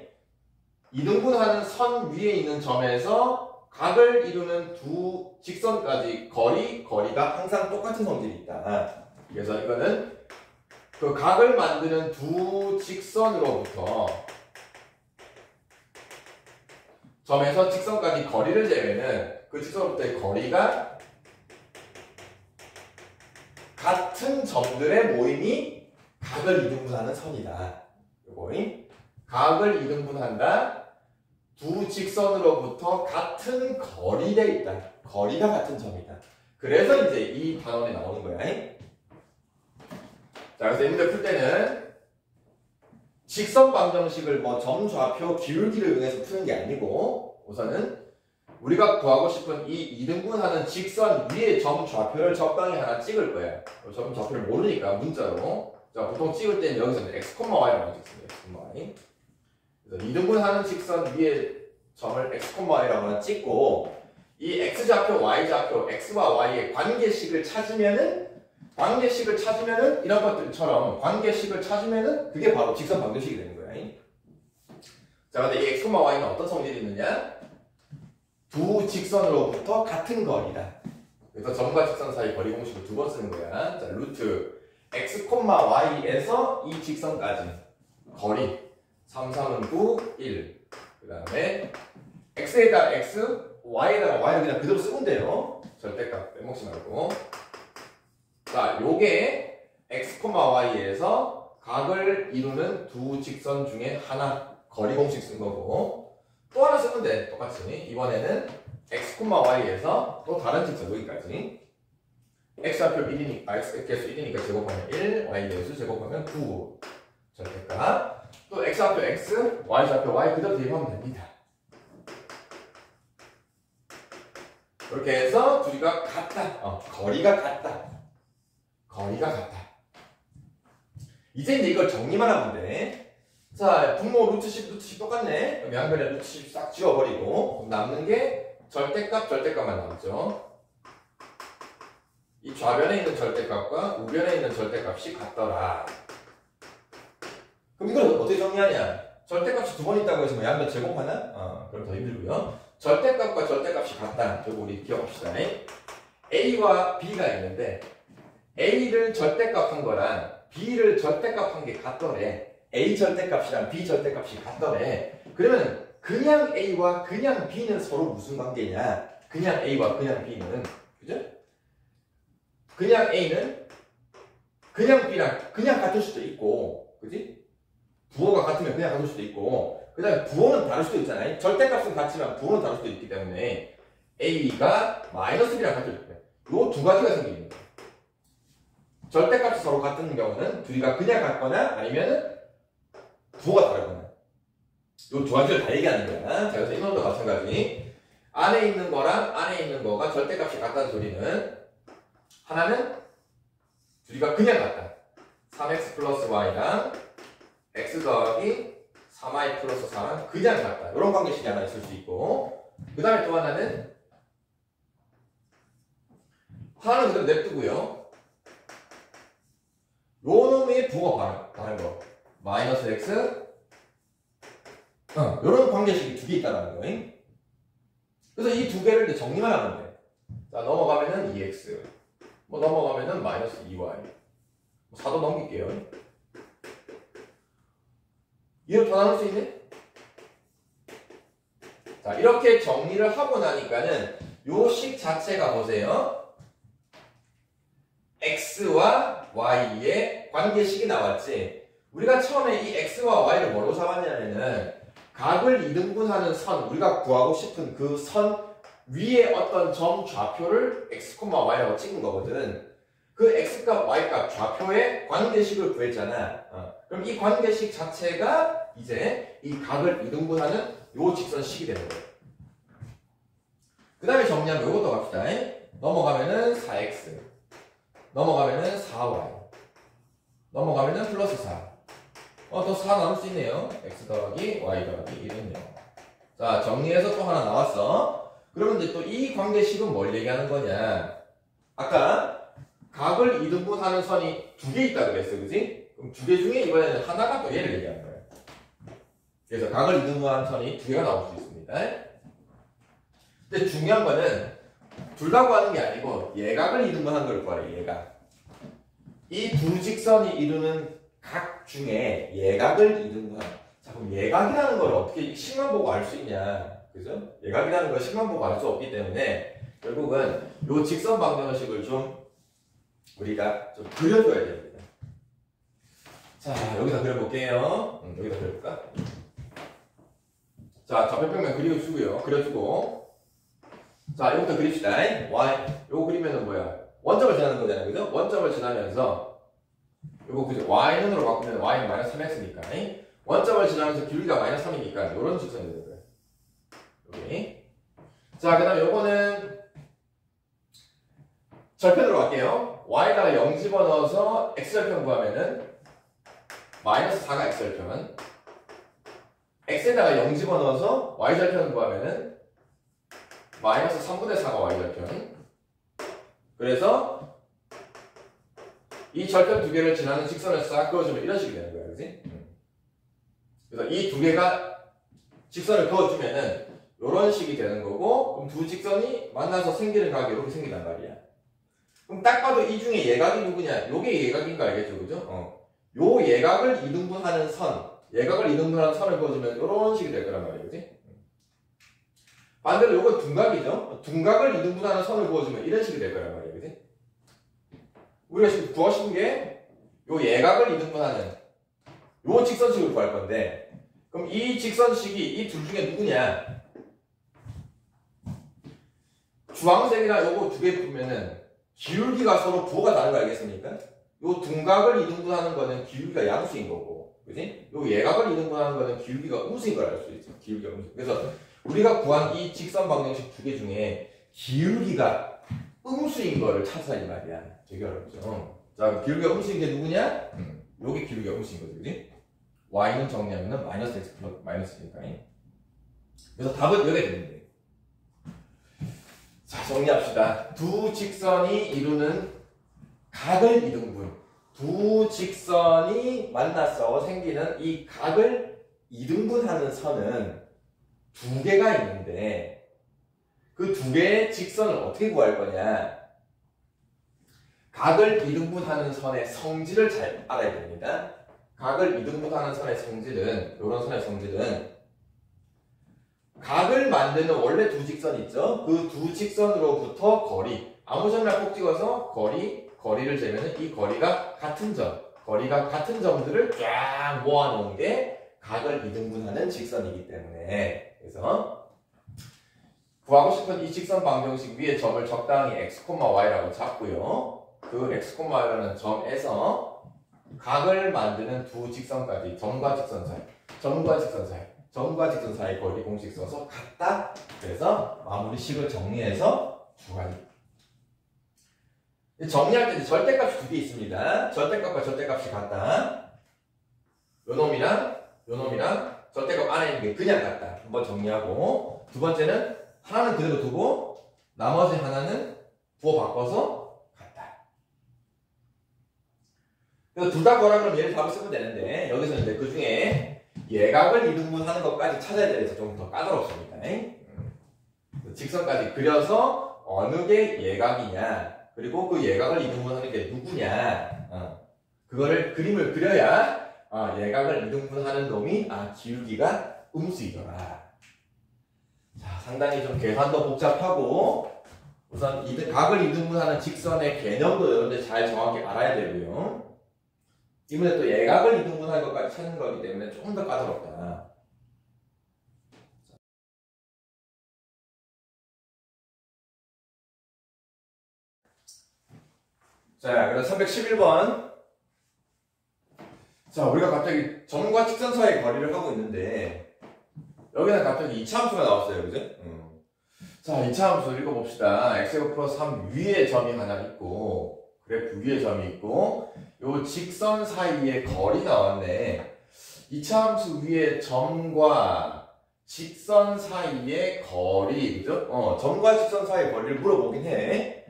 2등분하는 선 위에 있는 점에서 각을 이루는 두 직선까지 거리가 항상 똑같은 성질이 있다. 그래서 이거는 그 각을 만드는 두 직선으로부터 점에서 직선까지 거리를 재면은 그 직선으로부터의 거리가 같은 점들의 모임이 각을 2등분하는 선이다. 요거 각을 2등분한다. 두 직선으로부터 같은 거리에 있다. 거리가 같은 점이다. 그래서 이제 이 단원에 나오는 거야. 자, 그래서 이 문제 풀 때는 직선 방정식을 뭐 점, 좌표, 기울기를 이용해서 푸는 게 아니고 우선은 우리가 구하고 싶은 이 2등분하는 직선 위에 점, 좌표를 적당히 하나 찍을 거야. 점, 좌표를 모르니까 문자로. 자, 보통 찍을 때는 여기서 x, y라고 찍습니다. x, y. 그래서 2등분하는 직선 위에 점을 x, y라고 하나 찍고 이 x좌표, y좌표, x와 y의 관계식을 찾으면은 이런 것들처럼 관계식을 찾으면은 그게 바로 직선 방정식이 되는 거야. 자, 근데 이 x, y는 어떤 성질이 있느냐? 두 직선으로부터 같은 거리다. 그래서 점과 직선 사이 거리 공식을 2번 쓰는 거야. 자, 루트 x, y에서 이 직선까지 거리 3, 3은 9, 1. 그 다음에 x에다가 x, y에다가 y를 그냥 그대로 쓰면 돼요. 절대값 빼먹지 말고. 자, 요게 x, y에서 각을 이루는 두 직선 중에 하나 거리 공식 쓴 거고 또 하나 쓰면 돼. 똑같이. 이번에는 x, y에서 또 다른 직선 여기까지 x좌표 1이니까 x개수 1이니까 제곱하면 1, y개수 제곱하면 9 절대값. 또 x좌표 x, y좌표 y 그대로 대입하면 됩니다. 이렇게 해서 둘이가 같다. 거리가 같다. 이제 이걸 정리만 하면 돼. 자, 분모 루트 10 똑같네. 그럼 양변에 루트 10 싹 지워버리고 남는 게 절대값만 남죠. 이 좌변에 있는 절대값과 우변에 있는 절대값이 같더라. 그럼 이걸 어떻게 정리하냐? 절대값이 두 번 있다고 해서 뭐 양변 제곱하나? 그럼 더 힘들고요. 절대값과 절대값이 같다. 저거 우리 기억합시다. A와 B가 있는데 A를 절대값 한 거랑 B를 절대값 한 게 같더래. A 절대값이랑 B 절대값이 같더래. 그러면 그냥 A와 그냥 B는 서로 무슨 관계냐? 그냥 A와 그냥 B는, 그죠? 그냥 A는 그냥 B랑 그냥 같을 수도 있고, 그지? 부호가 같으면 그냥 같을 수도 있고, 그 다음에 부호는 다를 수도 있잖아요. 절대값은 같지만 부호는 다를 수도 있기 때문에 A가 마이너스 B랑 같을 수 있어요. 요 두 가지가 생깁니다. 절대값이 서로 같은 경우는 둘이가 그냥 같거나 아니면 부호가 다르거나. 요 두 가지를 다 얘기하는 거야. 자, 그래서 이놈도 마찬가지. 안에 있는 거랑 안에 있는 거가 절대값이 같다는 소리는 하나는 둘이가 그냥 같다. 3x 플러스 y랑 x 더하기 3y 플러스 4랑 그냥 같다. 이런 관계식이 하나 있을 수 있고, 그 다음에 또 하나는 그대로 냅두고요. 요 놈의 부호가 다른 거. 마이너스 x 요런 관계식이 두 개 있다는 거예요. 그래서 이 두 개를 이제 정리만 하면 돼. 자, 넘어가면은 2x. 뭐 넘어가면은 마이너스 2y. 4도 넘길게요. 이렇게 더 나눌 수 있네? 자, 이렇게 정리를 하고 나니까는 요 식 자체가 보세요. x와 y의 관계식이 나왔지. 우리가 처음에 이 x와 y를 뭐로 잡았냐면은 각을 이등분하는 선, 우리가 구하고 싶은 그 선 위에 어떤 점 좌표를 x, y라고 찍은 거거든. 그 x값, y값 좌표의 관계식을 구했잖아. 그럼 이 관계식 자체가 이제 이 각을 이등분하는 요 직선식이 되는 거예요. 그 다음에 정리하면 요것도 갑시다. 넘어가면은 4x, 넘어가면은 4y, 넘어가면은 플러스 4. 또 4 나눌 수 있네요. x 더하기 y 더하기 1은요. 자, 정리해서 또 하나 나왔어. 그러면 이제 또 이 관계식은 뭘 얘기하는 거냐? 아까 각을 이등분하는 선이 두 개 있다 그랬어, 그지? 그럼 두 개 중에 이번에는 하나가 또 얘를 얘기하는 거야. 그래서 각을 이등분하는 선이 두 개가 나올 수 있습니다. 근데 중요한 거는 둘 다 구하는 게 아니고 예각을 이등분하는 걸 구하래, 예각. 이 두 직선이 이루는 각 중에 예각을 이등분하는. 자, 그럼 예각이라는 걸 어떻게 식만 보고 알 수 있냐? 그죠? 예각이라는 걸 식만 보고 알 수 없기 때문에 결국은 요 직선 방정식을 좀 우리가 좀 그려줘야 됩니다. 자, 여기다 그려볼게요. 여기다 그려볼까? 자, 좌표평면 그려주고요. 그려주고. 자, 이거부터 그립시다. y. 요거 그리면은 뭐야? 원점을 지나는 거잖아요. 그죠? 원점을 지나면서 요거 그죠? y는으로 바꾸면 y는 마이너스 3x니까. 원점을 지나면서 길이가 마이너스 3이니까 요런 직선이 되는 거예요. 여기. 자, 그 다음에 요거는 절편으로 갈게요. y에다가 0 집어넣어서 x절편 구하면은 마이너스 4가 x절편, x에다가 0 집어넣어서 y절편 구하면은 마이너스 3분의 4가 y절편. 그래서 이 절편 두 개를 지나는 직선을 싹 그어주면 이런 식이 되는 거야, 그지? 그래서 이 두 개가 직선을 그어주면은 이런 식이 되는 거고, 그럼 두 직선이 만나서 생기는 각이 이렇게 생긴단 말이야. 그럼 딱 봐도 이 중에 예각이 누구냐? 요게 예각인 거 알겠죠, 그죠? 요 예각을 이등분하는 선, 예각을 이등분하는 선을 그어주면 이런 식이 될 거란 말이야, 그지? 반대로 요건 둔각이죠? 둔각을 이등분하는 선을 그어주면 이런 식이 될 거란 말이야, 그지? 우리가 지금 구하고 싶은 게 요 예각을 이등분하는 요 직선식을 구할 건데, 그럼 이 직선식이 이 둘 중에 누구냐? 주황색이랑 요거 두 개 보면은 기울기가 서로 부호가 다른 거 알겠습니까? 요 둔각을 이등분하는 거는 기울기가 양수인 거고, 그지? 요 예각을 이등분하는 거는 기울기가 음수인 걸 알 수 있죠. 기울기가 음수. 그래서 우리가 구한 이 직선 방정식 두 개 중에 기울기가 음수인 거를 찾아야 이 말이야. 되게 어렵죠. 자, 기울기가 음수인 게 누구냐? 요게 기울기가 음수인 거지, 그지? y는 정리하면은 마이너스 x 플러스 마이너스니까. 그래서 답은 여기에 되는데. 자, 정리합시다. 두 직선이 이루는 각을 이등분. 두 직선이 만나서 생기는 이 각을 이등분하는 선은 두 개가 있는데 그 두 개의 직선을 어떻게 구할 거냐? 각을 이등분하는 선의 성질을 잘 알아야 됩니다. 각을 이등분하는 선의 성질은, 이런 선의 성질은 각을 만드는 원래 두 직선 있죠? 그 두 직선으로부터 거리, 아무 점이나 꼭 찍어서 거리를 재면 이 거리가 같은 점들을 쫙 모아놓은 게 각을 이등분하는 직선이기 때문에, 그래서 구하고 싶은 이 직선 방정식 위에 점을 적당히 x, y라고 잡고요. 그 x, y라는 점에서 각을 만드는 두 직선까지, 점과 직선 사이 거리 공식 써서 같다. 그래서 마무리식을 정리해서 두 가지. 정리할 때 절대값이 두 개 있습니다. 절대값과 절대값이 같다. 요 놈이랑 절대값 안에 있는 게 그냥 같다. 한번 정리하고, 두 번째는 하나는 그대로 두고 나머지 하나는 부호 바꿔서 같다. 그래서 둘 다 거라 그러면 얘를 답을 쓰면 되는데, 여기서 이제 그 중에 예각을 이등분하는 것까지 찾아야 돼서 좀 더 까다롭습니다. 직선까지 그려서 어느 게 예각이냐, 그리고 그 예각을 이등분하는 게 누구냐, 그거를 그림을 그려야 예각을 이등분하는 놈이 기울기가 음수이더라. 자, 상당히 좀 계산도 복잡하고 우선 각을 이등분하는 직선의 개념도 여러분들 잘 정확히 알아야 되고요. 이번에 또 예각을 이등분할 것까지 찾는 거기 때문에 조금 더 까다롭다. 자, 그래서 311번. 자, 우리가 갑자기 점과 직선 사이의 거리를 하고 있는데 여기는 갑자기 이차함수가 나왔어요. 그죠? 자, 이차함수 읽어봅시다. x제곱 플러스 3 위에 점이 하나 있고, 그래프 위에 점이 있고, 요 직선 사이의 거리 나왔네. 이차함수 위에 점과 직선 사이의 거리, 그죠? 점과 직선 사이의 거리를 물어보긴 해.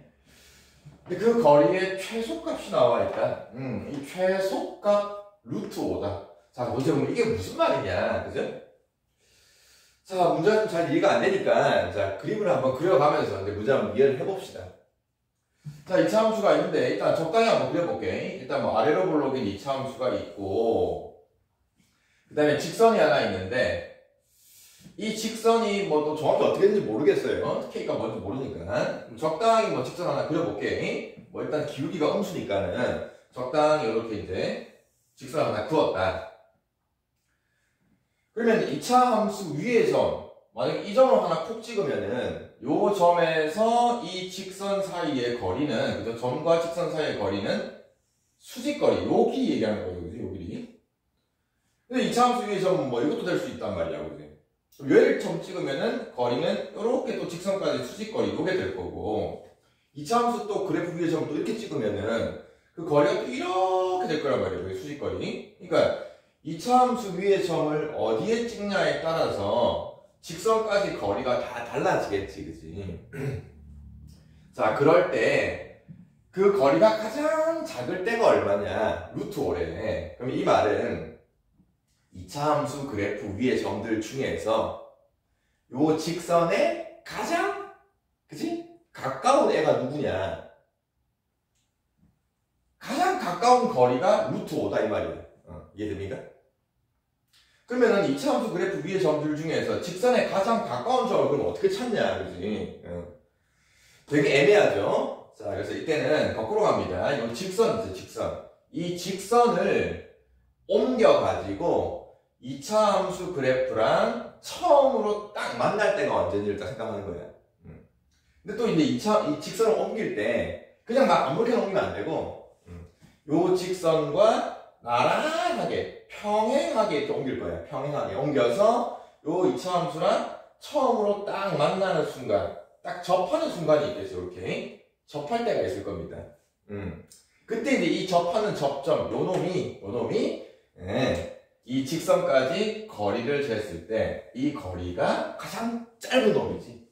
근데 그 거리의 최소값이 나와 일단. 이 최소값 루트 5다. 자, 문제 보면 이게 무슨 말이냐, 그죠? 자, 문제가 좀 잘 이해가 안 되니까, 자, 그림을 한번 그려가면서 이제 문제 한번 이해를 해봅시다. 자, 이차함수가 있는데, 일단 적당히 한번 그려볼게. 일단 뭐 아래로 볼록인 이차함수가 있고, 그 다음에 직선이 하나 있는데, 이 직선이 뭐 또 정확히 어떻게 되는지 모르겠어요. K가 뭔지 모르니까. 적당히 뭐 직선 하나 그려볼게. 뭐 일단 기울기가 음수니까는 적당히 이렇게 이제 직선 하나 그었다. 그러면 2차 함수 위의 점, 만약에 이 점을 하나 콕 찍으면은 요 점에서 이 직선 사이의 거리는, 그죠? 점과 직선 사이의 거리는 수직거리, 요 길이 얘기하는 거죠, 그죠? 요 길이. 근데 2차 함수 위의 점은 뭐 이것도 될 수 있단 말이야, 그죠? 얘를 점 찍으면은 거리는 이렇게 또 직선까지 수직거리, 요게 될 거고, 2차 함수 또 그래프 위의 점을 또 이렇게 찍으면은 그 거리가 또 이렇게 될 거란 말이에요, 그게 수직거리. 그러니까 2차 함수 위의 점을 어디에 찍냐에 따라서 직선까지 거리가 다 달라지겠지, 그치? 자, 그럴 때 그 거리가 가장 작을 때가 얼마냐? 루트 5래. 그럼 이 말은 2차 함수 그래프 위의 점들 중에서 요 직선에 가장, 그치? 가까운 애가 누구냐? 가장 가까운 거리가 루트 5다 이 말이야. 이해됩니까? 그러면은 2차 함수 그래프 위의 점들 중에서 직선에 가장 가까운 점을 그럼 어떻게 찾냐, 그지? 되게 애매하죠? 자, 그래서 이때는 거꾸로 갑니다. 이 직선 있죠, 직선. 이 직선을 옮겨가지고 2차 함수 그래프랑 처음으로 딱 만날 때가 언제인지를 딱 생각하는 거야. 근데 또 이제 이 직선을 옮길 때 그냥 막 아무렇게나 옮기면 안 되고, 요 직선과 나란하게 평행하게 이렇게 옮길 거야. 평행하게 옮겨서 요 2차 함수랑 처음으로 딱 만나는 순간, 딱 접하는 순간이 있겠죠. 이렇게 접할 때가 있을 겁니다. 그때 이제 이 접하는 접점, 요 놈이 이 직선까지 거리를 쟀을 때 이 거리가 가장 짧은 놈이지.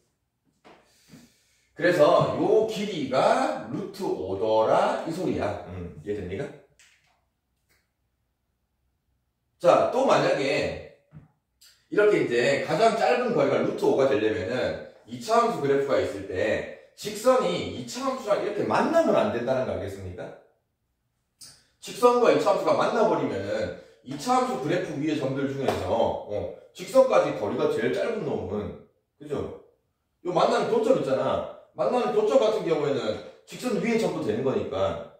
그래서 요 길이가 루트 5더라 이 소리야. 이해됩니까? 자, 또 만약에 이렇게 이제 가장 짧은 거리가 루트 5가 되려면은 2차 함수 그래프가 있을 때 직선이 2차 함수랑 이렇게 만나면 안 된다는 거 알겠습니까? 직선과 2차 함수가 만나버리면은 2차 함수 그래프 위의 점들 중에서 직선까지 거리가 제일 짧은 놈은 그죠? 요 만나는 교점 있잖아. 만나는 교점 같은 경우에는 직선 위의 점도 되는 거니까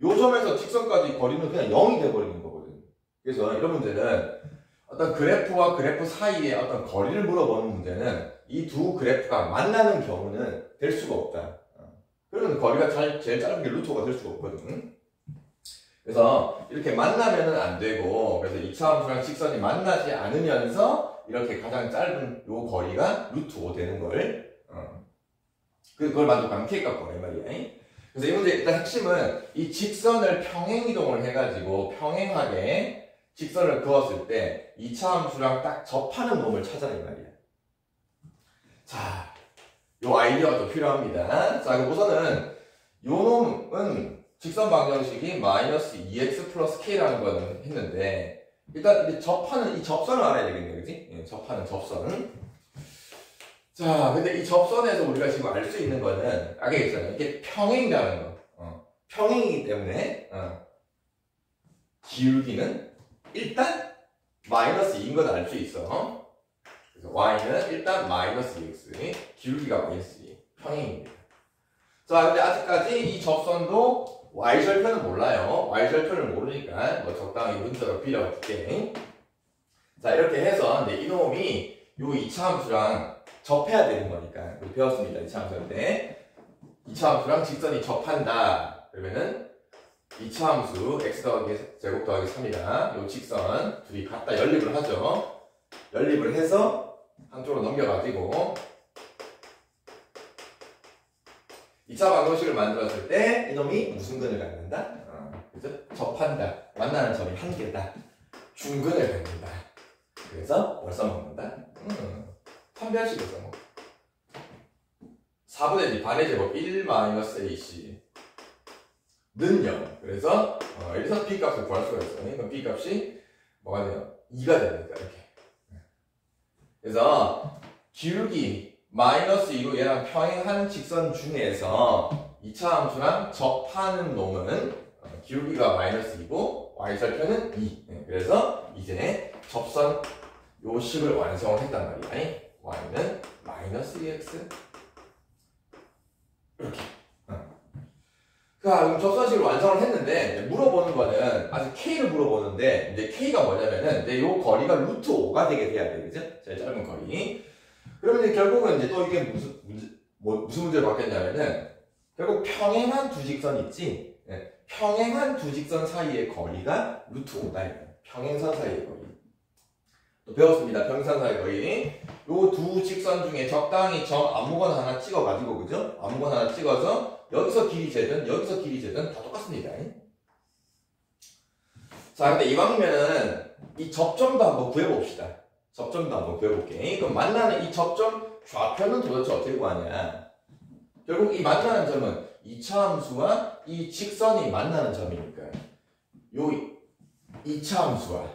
요 점에서 직선까지 거리는 그냥 0이 돼버리는 거거든. 그래서 이런 문제는 어떤 그래프와 그래프 사이의 어떤 거리를 물어보는 문제는 이 두 그래프가 만나는 경우는 될 수가 없다. 그러면 거리가 제일 짧은 게 루트 5가 될 수가 없거든. 그래서 이렇게 만나면은 안 되고, 그래서 2차 함수랑 직선이 만나지 않으면서 이렇게 가장 짧은 요 거리가 루트 5 되는 걸, 그걸 만족하는 K값 거리 말이야. 그래서 이 문제 일단 핵심은 이 직선을 평행이동을 해가지고 평행하게 직선을 그었을 때 2차 함수랑 딱 접하는 놈을 찾아내 말이야. 자, 요 아이디어가 좀 필요합니다. 자, 그럼 우선은 요 놈은 직선 방정식이 마이너스 2x 플러스 k라는 거는 했는데 일단 이제 접하는 이 접선을 알아야 되겠네, 그지? 예, 접하는 접선. 자, 근데 이 접선에서 우리가 지금 알 수 있는 거는 알겠잖아요. 이게 평행이라는 거. 평행이기 때문에 기울기는 일단 마이너스 2인 걸 알 수 있어. 그래서 y는 일단 마이너스 2x, 기울기가 마이너스 2, 평행입니다. 자, 근데 아직까지 이 접선도 y절편은 몰라요. y절편을 모르니까 뭐 적당히 문자로 비라고 줄게. 자, 이렇게 해서 이제 이놈이 요 2차 함수랑 접해야 되는 거니까 우리 배웠습니다. 2차 함수인데 2차 함수랑 직선이 접한다. 그러면은 2차 함수 x 더하기 제곱 더하기 3이랑 요 직선 둘이 갖다 연립을 하죠. 연립을 해서 한쪽으로 넘겨가지고 2차 방정식을 만들었을 때 이놈이 무슨 근을 갖는다? 그죠? 접한다. 만나는 점이 한 개다. 중근을 갖는다. 그래서 뭘 써먹는다? 판별식을 써먹는다. 4분의 1 반의 제곱 1-ac 는 0. 그래서 여기서 b값을 구할 수가 있어요. 그럼 b값이 뭐가 돼요? 2가 됩니다. 이렇게. 그래서 기울기 마이너스 2로 얘랑 평행한 직선 중에서 2차 함수랑 접하는 놈은 기울기가 마이너스 2고 y절편은 2. 그래서 이제 접선 요 식을 완성을 했단 말이야. y는 마이너스 2x 이렇게. 그럼 접선식을 완성을 했는데 물어보는 거는 아직 k를 물어보는데 이제 k가 뭐냐면은 이제 요 거리가 루트 5가 되게 돼야 돼, 그죠? 제일 짧은 거리. 그러면 이제 결국은 이제 또 이게 무슨 문제를 받겠냐면은 결국 평행한 두 직선 있지? 네. 평행한 두 직선 사이의 거리가 루트 5다. 평행선 사이의 거리. 또 배웠습니다. 평행선 사이의 거리. 요 두 직선 중에 적당히 점 아무거나 하나 찍어가지고, 그죠? 아무거나 하나 찍어서 여기서 길이 재든 여기서 길이 재든 다 똑같습니다. 자, 근데 이왕이면은 이 접점도 한번 구해봅시다. 접점도 한번 구해볼게. 그럼 만나는 이 접점 좌표는 도대체 어떻게 구하냐? 결국 이 만나는 점은 2차 함수와 이 직선이 만나는 점이니까 요 2차 함수와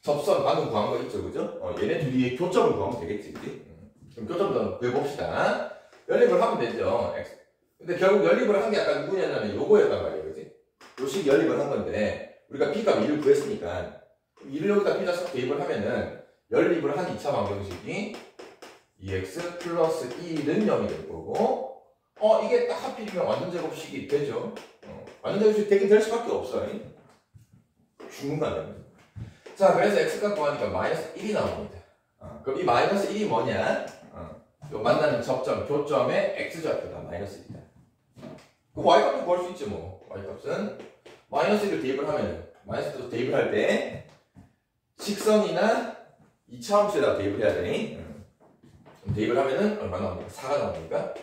접선 방금 구한 거 있죠, 그죠? 얘네 둘이 교점을 구하면 되겠지, 그지? 그럼 교점도 한번 구해봅시다. 연립을 하면 되죠. 근데 결국 연립을 한 게 아까 누구냐면 요거였단 말이에요, 그지? 요 식 연립을 한 건데 우리가 b값 2를 구했으니까 2를 여기다 b다 싹 대입을 하면은 연립을 한 2차 방정식이 2x 플러스 2는 0이 될 거고 이게 딱 하필이면 완전제곱식이 되죠. 완전제곱식이 되긴 될 수밖에 없어요. 중간에. 자, 그래서 x값 구하니까 마이너스 1이 나옵니다. 그럼 이 마이너스 1이 뭐냐? 요 만나는 접점, 교점의 x좌표다. 마이너스 1이다. 그럼 y값도 구할 수 있지 뭐. y값은 마이너스 1을 대입을 하면은 마이너스 1을 대입을 할 때 직선이나 2차 함수에다가 대입을 해야 돼. 대입을 하면은 얼마 나옵니까? 4가 나옵니까?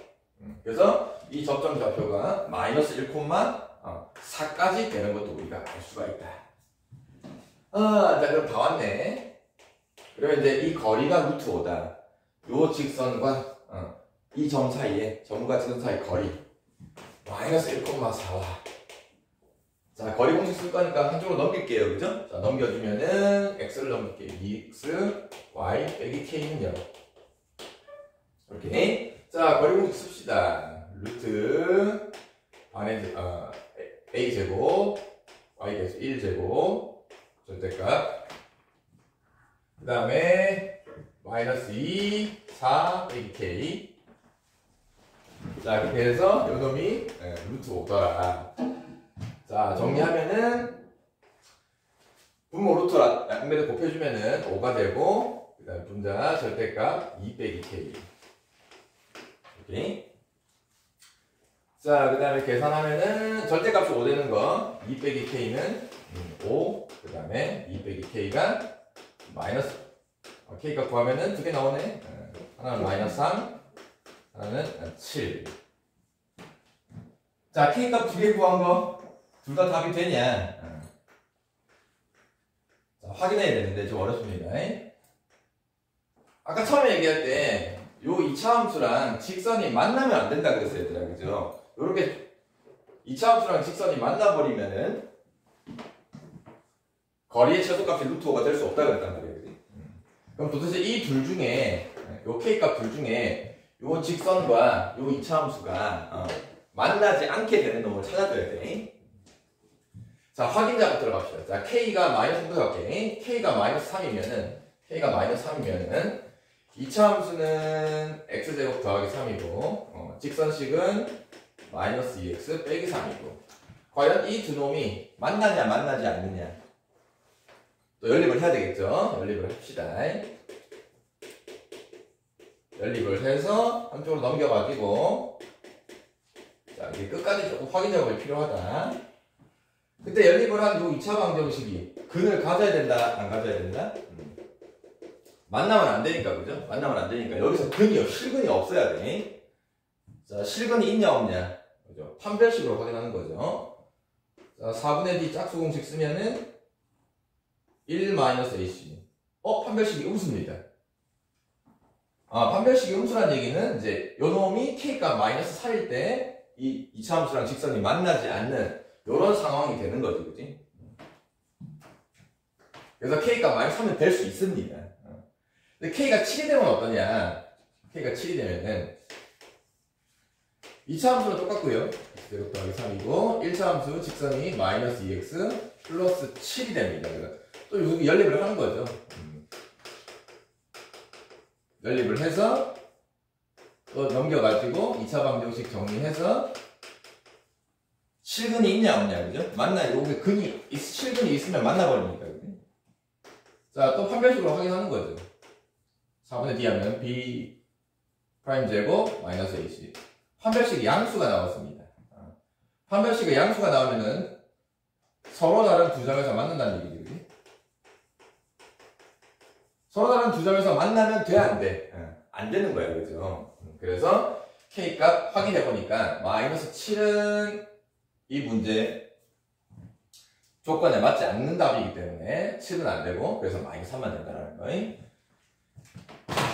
그래서 이 접점 좌표가 마이너스 1,4까지 되는 것도 우리가 알 수가 있다. 자, 그럼 다 왔네. 그러면 이제 이 거리가 루트 5다. 요 직선과 이 점 사이에, 점과 직선 사이 거리 마이너스 1,4. 자, 거리 공식 쓸 거니까 한쪽으로 넘길게요. 그죠? 자, 넘겨주면은 x를 넘길게요. 2x y 빼기 k는 0. 이렇게. 자, 거리 공식 씁시다. 루트 반의 a제곱 y께서 1제곱 절대값 그 다음에 마이너스 2 4 빼기 k. 자, 이렇게 해서 요놈이 루트 5더라. 자, 정리하면은 분모 루트 양면을 곱해주면은 5가 되고 그 다음에 분자 절대값 2 빼기 k. 오케이. 자, 그 다음에 계산하면은 절대값이 5 되는 거 2 빼기 k는 5, 그 다음에 2 빼기 k가 마이너스 k값 구하면은 두 개 나오네. 하나는 마이너스 3, 하나는 7. 자, k값 두 개 구한 거 둘 다 답이 되냐? 자, 확인해야 되는데 좀 어렵습니다. 아까 처음에 얘기할 때 요 이차함수랑 직선이 만나면 안 된다 그랬어요, 얘들아. 그죠? 요렇게 이차함수랑 직선이 만나버리면은 거리의 최소값이 루트 5가 될 수 없다 그랬단 말이에요. 그지? 그럼 도대체 이 둘 중에 요 k값 둘 중에 요 직선과 요 이차함수가 만나지 않게 되는 놈을 찾아줘야 돼. 자, 확인자부터 들어갑시다. 자, k가 마이너스 3부터 갈게. k가 마이너스 3이면은 이차함수는 x제곱 더하기 3이고 직선식은 마이너스 2x 빼기 3이고 과연 이 두 놈이 만나냐 만나지 않느냐 또 연립을 해야 되겠죠. 연립을 합시다. 연립을 해서 한쪽으로 넘겨가지고 자, 이게 끝까지 조금 확인 작업이 필요하다. 그때 연립을 한 요 2차 방정식이 근을 가져야 된다 안 가져야 된다? 만나면 안 되니까, 그죠? 만나면 안 되니까. 여기서 실근이 없어야 돼. 자, 실근이 있냐, 없냐. 그죠? 판별식으로 확인하는 거죠. 자, 4분의 d 짝수 공식 쓰면은 1-ac. 판별식이 음수입니다. 판별식이 음수란 얘기는 이제 요 놈이 k가 마이너스 4일 때 이 이차함수랑 직선이 만나지 않는 요런 상황이 되는 거지, 그지? 그래서 k가 마이너스 3은 될 수 있습니다. 근데 k가 7이 되면 어떠냐? k가 7이 되면은 2차 함수는 똑같고요. x제곱 더하기 3이고 1차 함수 직선이 마이너스 2x 플러스 7이 됩니다. 또 여기 연립을 하는 거죠. 연립을 해서 또 넘겨가지고 2차 방정식 정리해서 실근이 있냐 없냐, 그죠? 여기 실근이 있으면 만나버리니까, 그죠? 자, 또 판별식으로 확인하는 거죠. 4분의 d 하면 b 프라임 제곱 마이너스 ac. 판별식의 양수가 나왔습니다. 판별식의 양수가 나오면은 서로 다른 두 점에서 만난다는 얘기죠. 그치? 서로 다른 두 점에서 만나면 돼, 안 돼? 안 되는 거야, 그죠? 그래서 k값 확인해 보니까 마이너스 7은 이 문제 조건에 맞지 않는 답이기 때문에 7은 안 되고 그래서 마이너스 3만 된다는 거예요.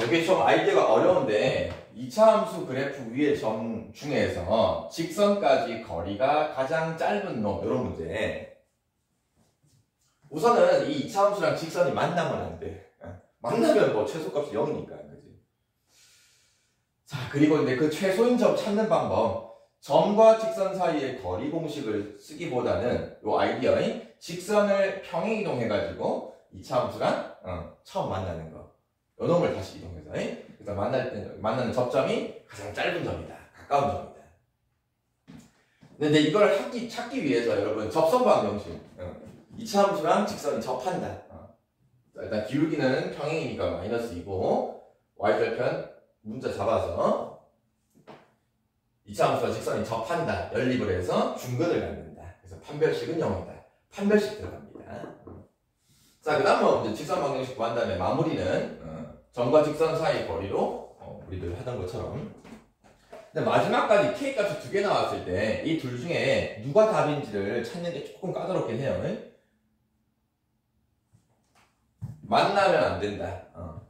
여기 좀 아이디어가 어려운데 2차 함수 그래프 위의 점 중에서 직선까지 거리가 가장 짧은 놈 이런 문제. 우선은 이 2차 함수랑 직선이 만나면 안 돼. 만나면 뭐 최소값이 0이니까. 그지? 자, 그리고 이제 그 최소인 점 찾는 방법. 점과 직선 사이의 거리 공식을 쓰기보다는 요 아이디어의 직선을 평행 이동해가지고 2차 함수랑 처음 만나는 거. 요 놈을 다시 이동해서. 그래서 만나는 접점이 가장 짧은 점이다. 가까운 점이다. 근데 이걸 찾기 위해서 여러분 접선 방정식. 2차 함수랑 직선이 접한다. 일단 기울기는 평행이니까 마이너스 2고 y절편 문자 잡아서 2차 함수와 직선이 접한다. 연립을 해서 중근을 갖는다. 그래서 판별식은 0이다. 판별식 들어갑니다. 자, 그 다음은 직선 방정식 구한 다음에 마무리는 점과 직선 사이 거리로 우리들 하던 것처럼. 근데 마지막까지 k값이 두 개 나왔을 때 이 둘 중에 누가 답인지를 찾는 게 조금 까다롭긴 해요. 만나면 안 된다.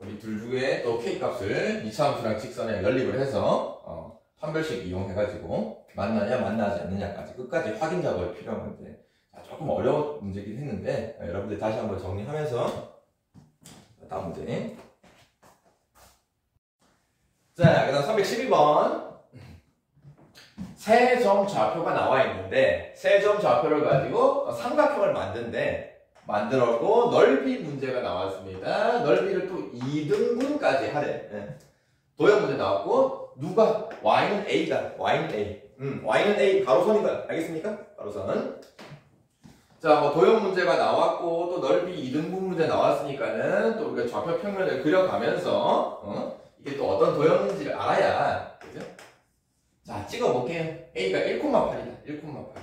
이 둘 중에 또 k 값을 이차함수랑 직선에 연립을 해서 판별식 이용해가지고 만나냐 만나지 않느냐까지 끝까지 확인 작업이 필요한 건데 조금 어려운 문제긴 했는데 여러분들 다시 한번 정리하면서 다음 문제. 자, 그 다음 312번. 세 점 좌표가 나와 있는데 세 점 좌표를 가지고 삼각형을 만들었고 넓이 문제가 나왔습니다. 넓이를 또 2등분까지 하래. 도형 문제 나왔고 누가 y는 a가 y는 a 가로선인가 알겠습니까? 가로선. 자, 뭐 도형 문제가 나왔고 또 넓이 2등분 문제 나왔으니까는 또 우리가 좌표 평면을 그려가면서 이게 또 어떤 도형인지를 알아야, 그죠? 자, 찍어볼게요. a가 1,8이다. 1,8.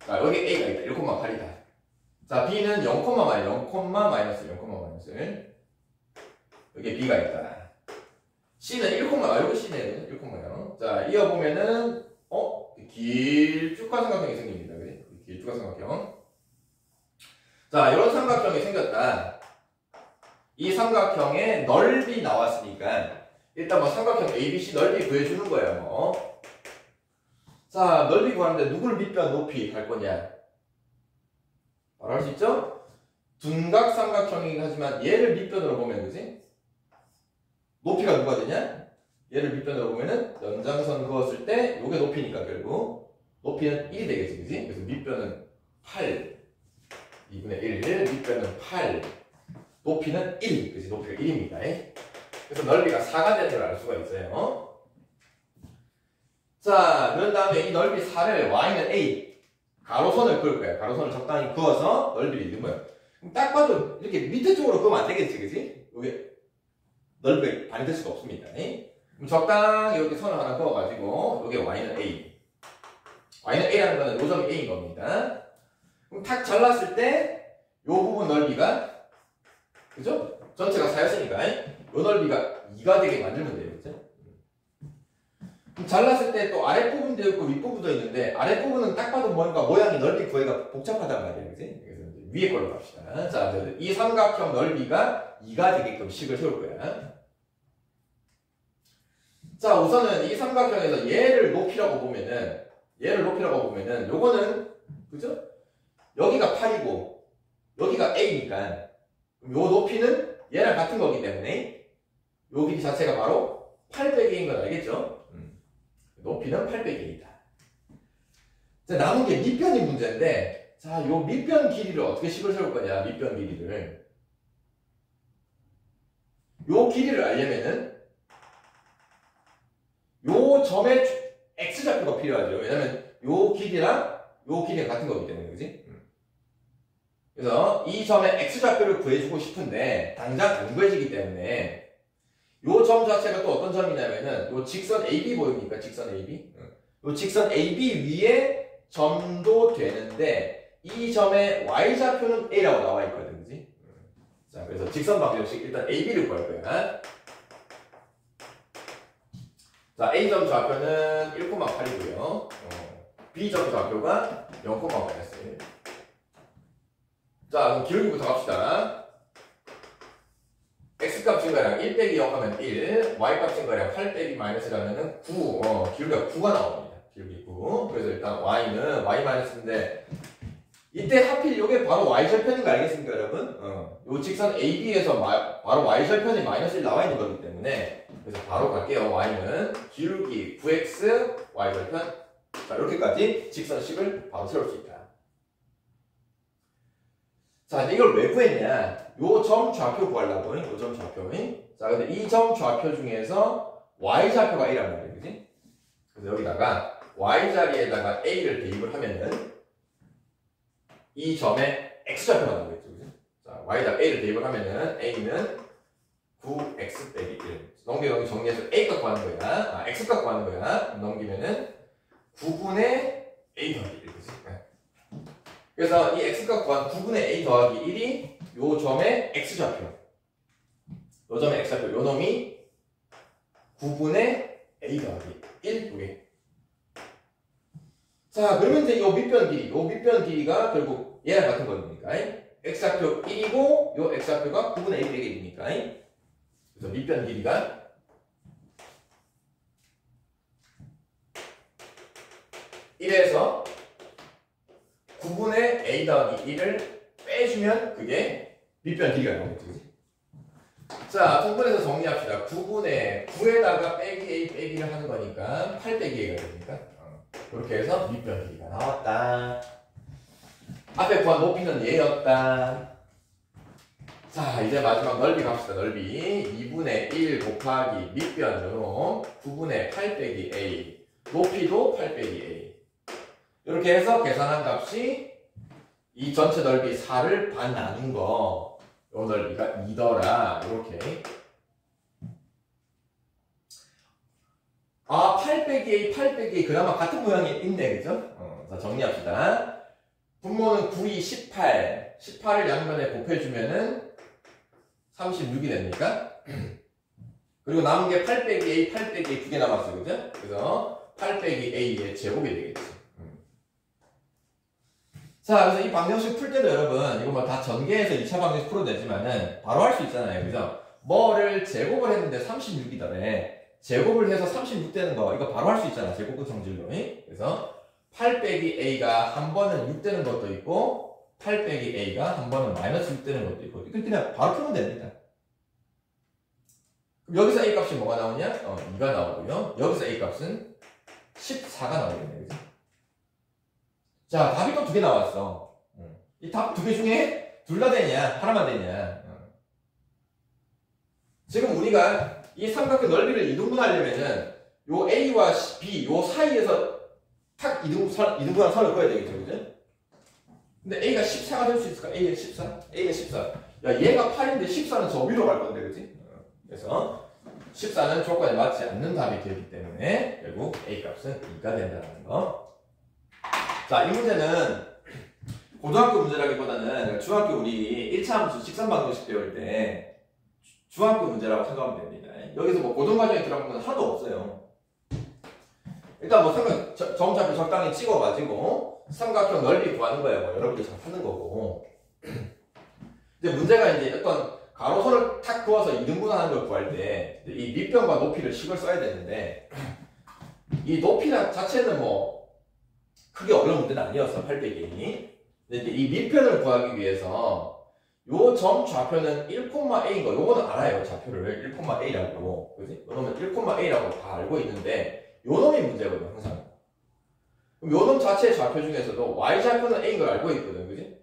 자, 여기 a가 있다. 1,8이다. 자, b는 0,-0,-1. 여기 b가 있다. c는 1, 여기 c네요. 1,0. 자, 이어보면은 길쭉한 삼각형이 생깁니다. 그래? 길쭉한 삼각형. 자, 이런 삼각형이 생겼다. 이 삼각형의 넓이 나왔으니까 일단 뭐 삼각형 ABC 넓이 구해주는 거예요. 뭐. 자, 넓이 구하는데 누구를 밑변 높이 할 거냐? 바로 할 수 있죠? 둔각 삼각형이긴 하지만 얘를 밑변으로 보면 그지? 높이가 누가 되냐? 얘를 밑변으로 보면은 연장선 그었을 때 요게 높이니까 결국 높이는 1이 되겠지, 그지? 그래서 밑변은 8 2분의 1 밑변은 8 높이는 1, 그지? 높이가 1입니다. 그래서 넓이가 4가 되는 걸 알 수가 있어요. 자, 그런 다음에 이 넓이 4를 y는 a 가로선을 그을 거야. 가로선을 적당히 그어서 넓이를 넣은 거야. 딱 봐도 이렇게 밑에 쪽으로 그으면 안 되겠지, 그지? 여기 넓이가 반이 될 수가 없습니다. 그럼 적당히 이렇게 선을 하나 그어가지고 여기 y는 a y는 a라는 거는 요 점이 a인 겁니다. 그럼 탁 잘랐을 때 요 부분 넓이가, 그죠? 전체가 4였으니까 요 넓이가 2가 되게 만들면 돼요. 그죠? 그럼 잘랐을 때 또 아랫부분도 있고 윗부분도 있는데 아랫부분은 딱 봐도 뭔가 모양이 넓이 구하기가 복잡하단 말이에요. 그지? 그래서 이제 위에 걸로 갑시다. 자, 이 삼각형 넓이가 2가 되게끔 식을 세울 거야. 자, 우선은 이 삼각형에서 얘를 높이라고 보면은 요거는, 그죠? 여기가 8이고 여기가 a니까 요 높이는 얘랑 같은 거기 때문에 요 길이 자체가 바로 800A인 건 알겠죠? 높이는 800A다. 자, 남은 게 밑변이 문제인데, 자, 요 밑변 길이를 어떻게 식을 세울 거냐, 밑변 길이를. 요 길이를 알려면은 요 점의 x좌표가 필요하죠. 왜냐면 요 길이랑 요 길이가 같은 거기 때문에, 그지? 그래서 이 점의 x좌표를 구해주고 싶은데 당장 안 구해지기 때문에 요 점 자체가 또 어떤 점이냐면은 요 직선 AB 보입니까? 직선 AB? 요 직선 AB 위에 점도 되는데 이 점의 y좌표는 a라고 나와 있거든, 그지? 자, 그래서 직선 방정식 일단 AB를 구할 거야. 자, A점 좌표는 1,8이고요. B점 좌표가 0,8였어요. 자, 그럼 기울기부터 갑시다. X값 증가량 1 빼기 0 하면 1, Y값 증가량 8 빼기 마이너스라면은 9, 기울기가 9가 나옵니다. 기울기 9. 그래서 일단 Y는 Y 마이너스인데, 이때 하필 요게 바로 Y절편인 거 알겠습니까, 여러분? 요 직선 AB에서 바로 Y절편이 마이너스 1 나와 있는 거기 때문에, 그래서 바로 갈게요. Y는 기울기 9X, Y절편. 자, 이렇게까지 직선식을 바로 세울 수 있다. 자, 근데 이걸 왜 구했냐? 요 점 좌표 구하려고, 요 점 좌표. 자, 근데 이 점 좌표 중에서 Y좌표가 A란 말이에요, 그지? 그래서 여기다가 Y 자리에다가 A를 대입을 하면은 이 점에 X좌표가 나오겠죠, 그지? 자, Y에다 A를 대입을 하면은 A는 9X 빼기 1. 넘겨 정리해서 A값 구하는 거야. X값 구하는 거야. 넘기면은 9분의 A 더하기 1, 그지? 그래서 이 X값 구한 9분의 A 더하기 1이 요 점의 X좌표. 요 점의 X좌표. 요 놈이 9분의 A 더하기 1, 요게. 자, 그러면 이제 요 밑변 밑변 길이가 결국 얘랑 같은 거니까 x좌표 1이고 요 x좌표가 9분의 a 빼기 1이니까 그래서 밑변 길이가 1에서 9분의 a 더하기 1을 빼주면 그게 밑변 길이가 나오겠지. 자, 통분해서 정리합시다. 9분의 9에다가 빼기 a 빼기를 하는 거니까 8 빼기 a가 됩니까? 이렇게 해서 밑변 길이가 나왔다. 앞에 구한 높이는 얘였다. 자, 이제 마지막 넓이 갑시다. 넓이 2분의 1 곱하기 밑변 요놈 9분의 8 빼기 a 높이도 8 빼기 a 이렇게 해서 계산한 값이 이 전체 넓이 4를 반 나눈 거 요 넓이가 2더라. 이렇게 8 빼기 a 8 빼기 a 그나마 같은 모양이 있네. 그죠? 자, 정리합시다. 분모는 9, 2, 18 18을 양면에 곱해주면은 36이 됩니까? 그리고 남은 게 8 빼기 a 8 빼기 a 두 개 남았어요. 그죠? 그래서 8 빼기 a의 제곱이 되겠지. 자, 그래서 이 방정식 풀 때도 여러분, 이거 뭐 다 전개해서 2차 방정식 풀어도 되지만은, 바로 할 수 있잖아요. 그죠? 뭐를 제곱을 했는데 36이더래. 제곱을 해서 36 되는 거, 이거 바로 할 수 있잖아. 제곱근 성질로. 그래서 8 빼기 a가 한 번은 6 되는 것도 있고, 8 빼기 a가 한 번은 마이너스 6 되는 것도 있고, 이거 그냥 바로 풀면 됩니다. 그럼 여기서 a 값이 뭐가 나오냐? 2가 나오고요. 여기서 a 값은 14가 나오겠네요. 그죠? 자, 답이 또 두 개 나왔어. 이 답 두 개 중에 둘 다 되냐? 하나만 되냐? 지금 우리가 이 삼각형 넓이를 이등분하려면은 요 A와 B 요 사이에서 탁 이등분한 선을 그어야 되겠죠, 그죠? 근데 A가 14가 될 수 있을까? A가 14? A가 14. 야, 얘가 8인데 14는 저 위로 갈 건데, 그지? 그래서 14는 조건에 맞지 않는 답이 되기 때문에 결국 A 값은 2가 된다는 거. 자, 이 문제는 고등학교 문제라기보다는 중학교 우리 1차 함수 직선방정식 배울 때 중학교 문제라고 생각하면 됩니다. 여기서 뭐 고등과정에 들어간 건 하나도 없어요. 일단 뭐 점차를 적당히 찍어가지고 삼각형 넓이 구하는 거야. 뭐 여러분들 잘 하는 거고. 이제 문제가 이제 어떤 가로선을 탁 그어서 이등분하는 걸 구할 때 이 밑변과 높이를 식을 써야 되는데 이 높이 자체는 뭐 크게 어려운 문제는 아니었어. 8 빼기 1이. 근데 이 밑변을 구하기 위해서 요 점 좌표는 1,a인 거 요거는 알아요. 좌표를 1,a라고. 그지? 요놈은 1,a라고 다 알고 있는데 요 놈이 문제거든 항상. 그럼 요 놈 자체의 좌표 중에서도 y좌표는 a인 걸 알고 있거든. 그지?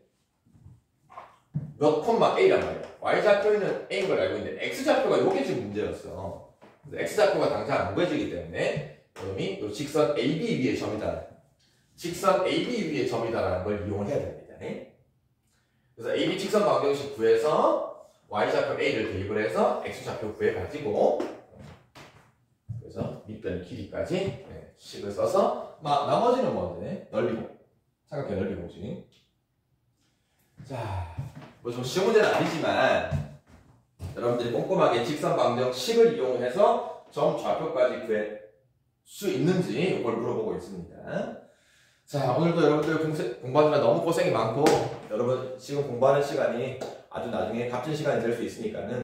몇 a란 말이야. y좌표는 a인 걸 알고 있는데 x좌표가 요게 지금 문제였어. 그래서 x좌표가 당장 안 구해지기 때문에 요 놈이 요 직선 AB 위에 점이다. 직선 AB 위에 점이다라는 걸 이용을 해야 됩니다. 그래서 AB 직선 방정식 구해서 y좌표 a를 대입을 해서 x좌표 구해가지고 그래서 밑변 길이까지 식을 써서 나머지는 뭔데? 넓이고 삼각형 넓이 공식. 자, 뭐 좀 쉬운 문제는 아니지만 여러분들이 꼼꼼하게 직선 방정식을 이용해서 점 좌표까지 구할 수 있는지 이걸 물어보고 있습니다. 자, 오늘도 여러분들 공부하느라 너무 고생이 많고 여러분 지금 공부하는 시간이 아주 나중에 값진 시간이 될 수 있으니까는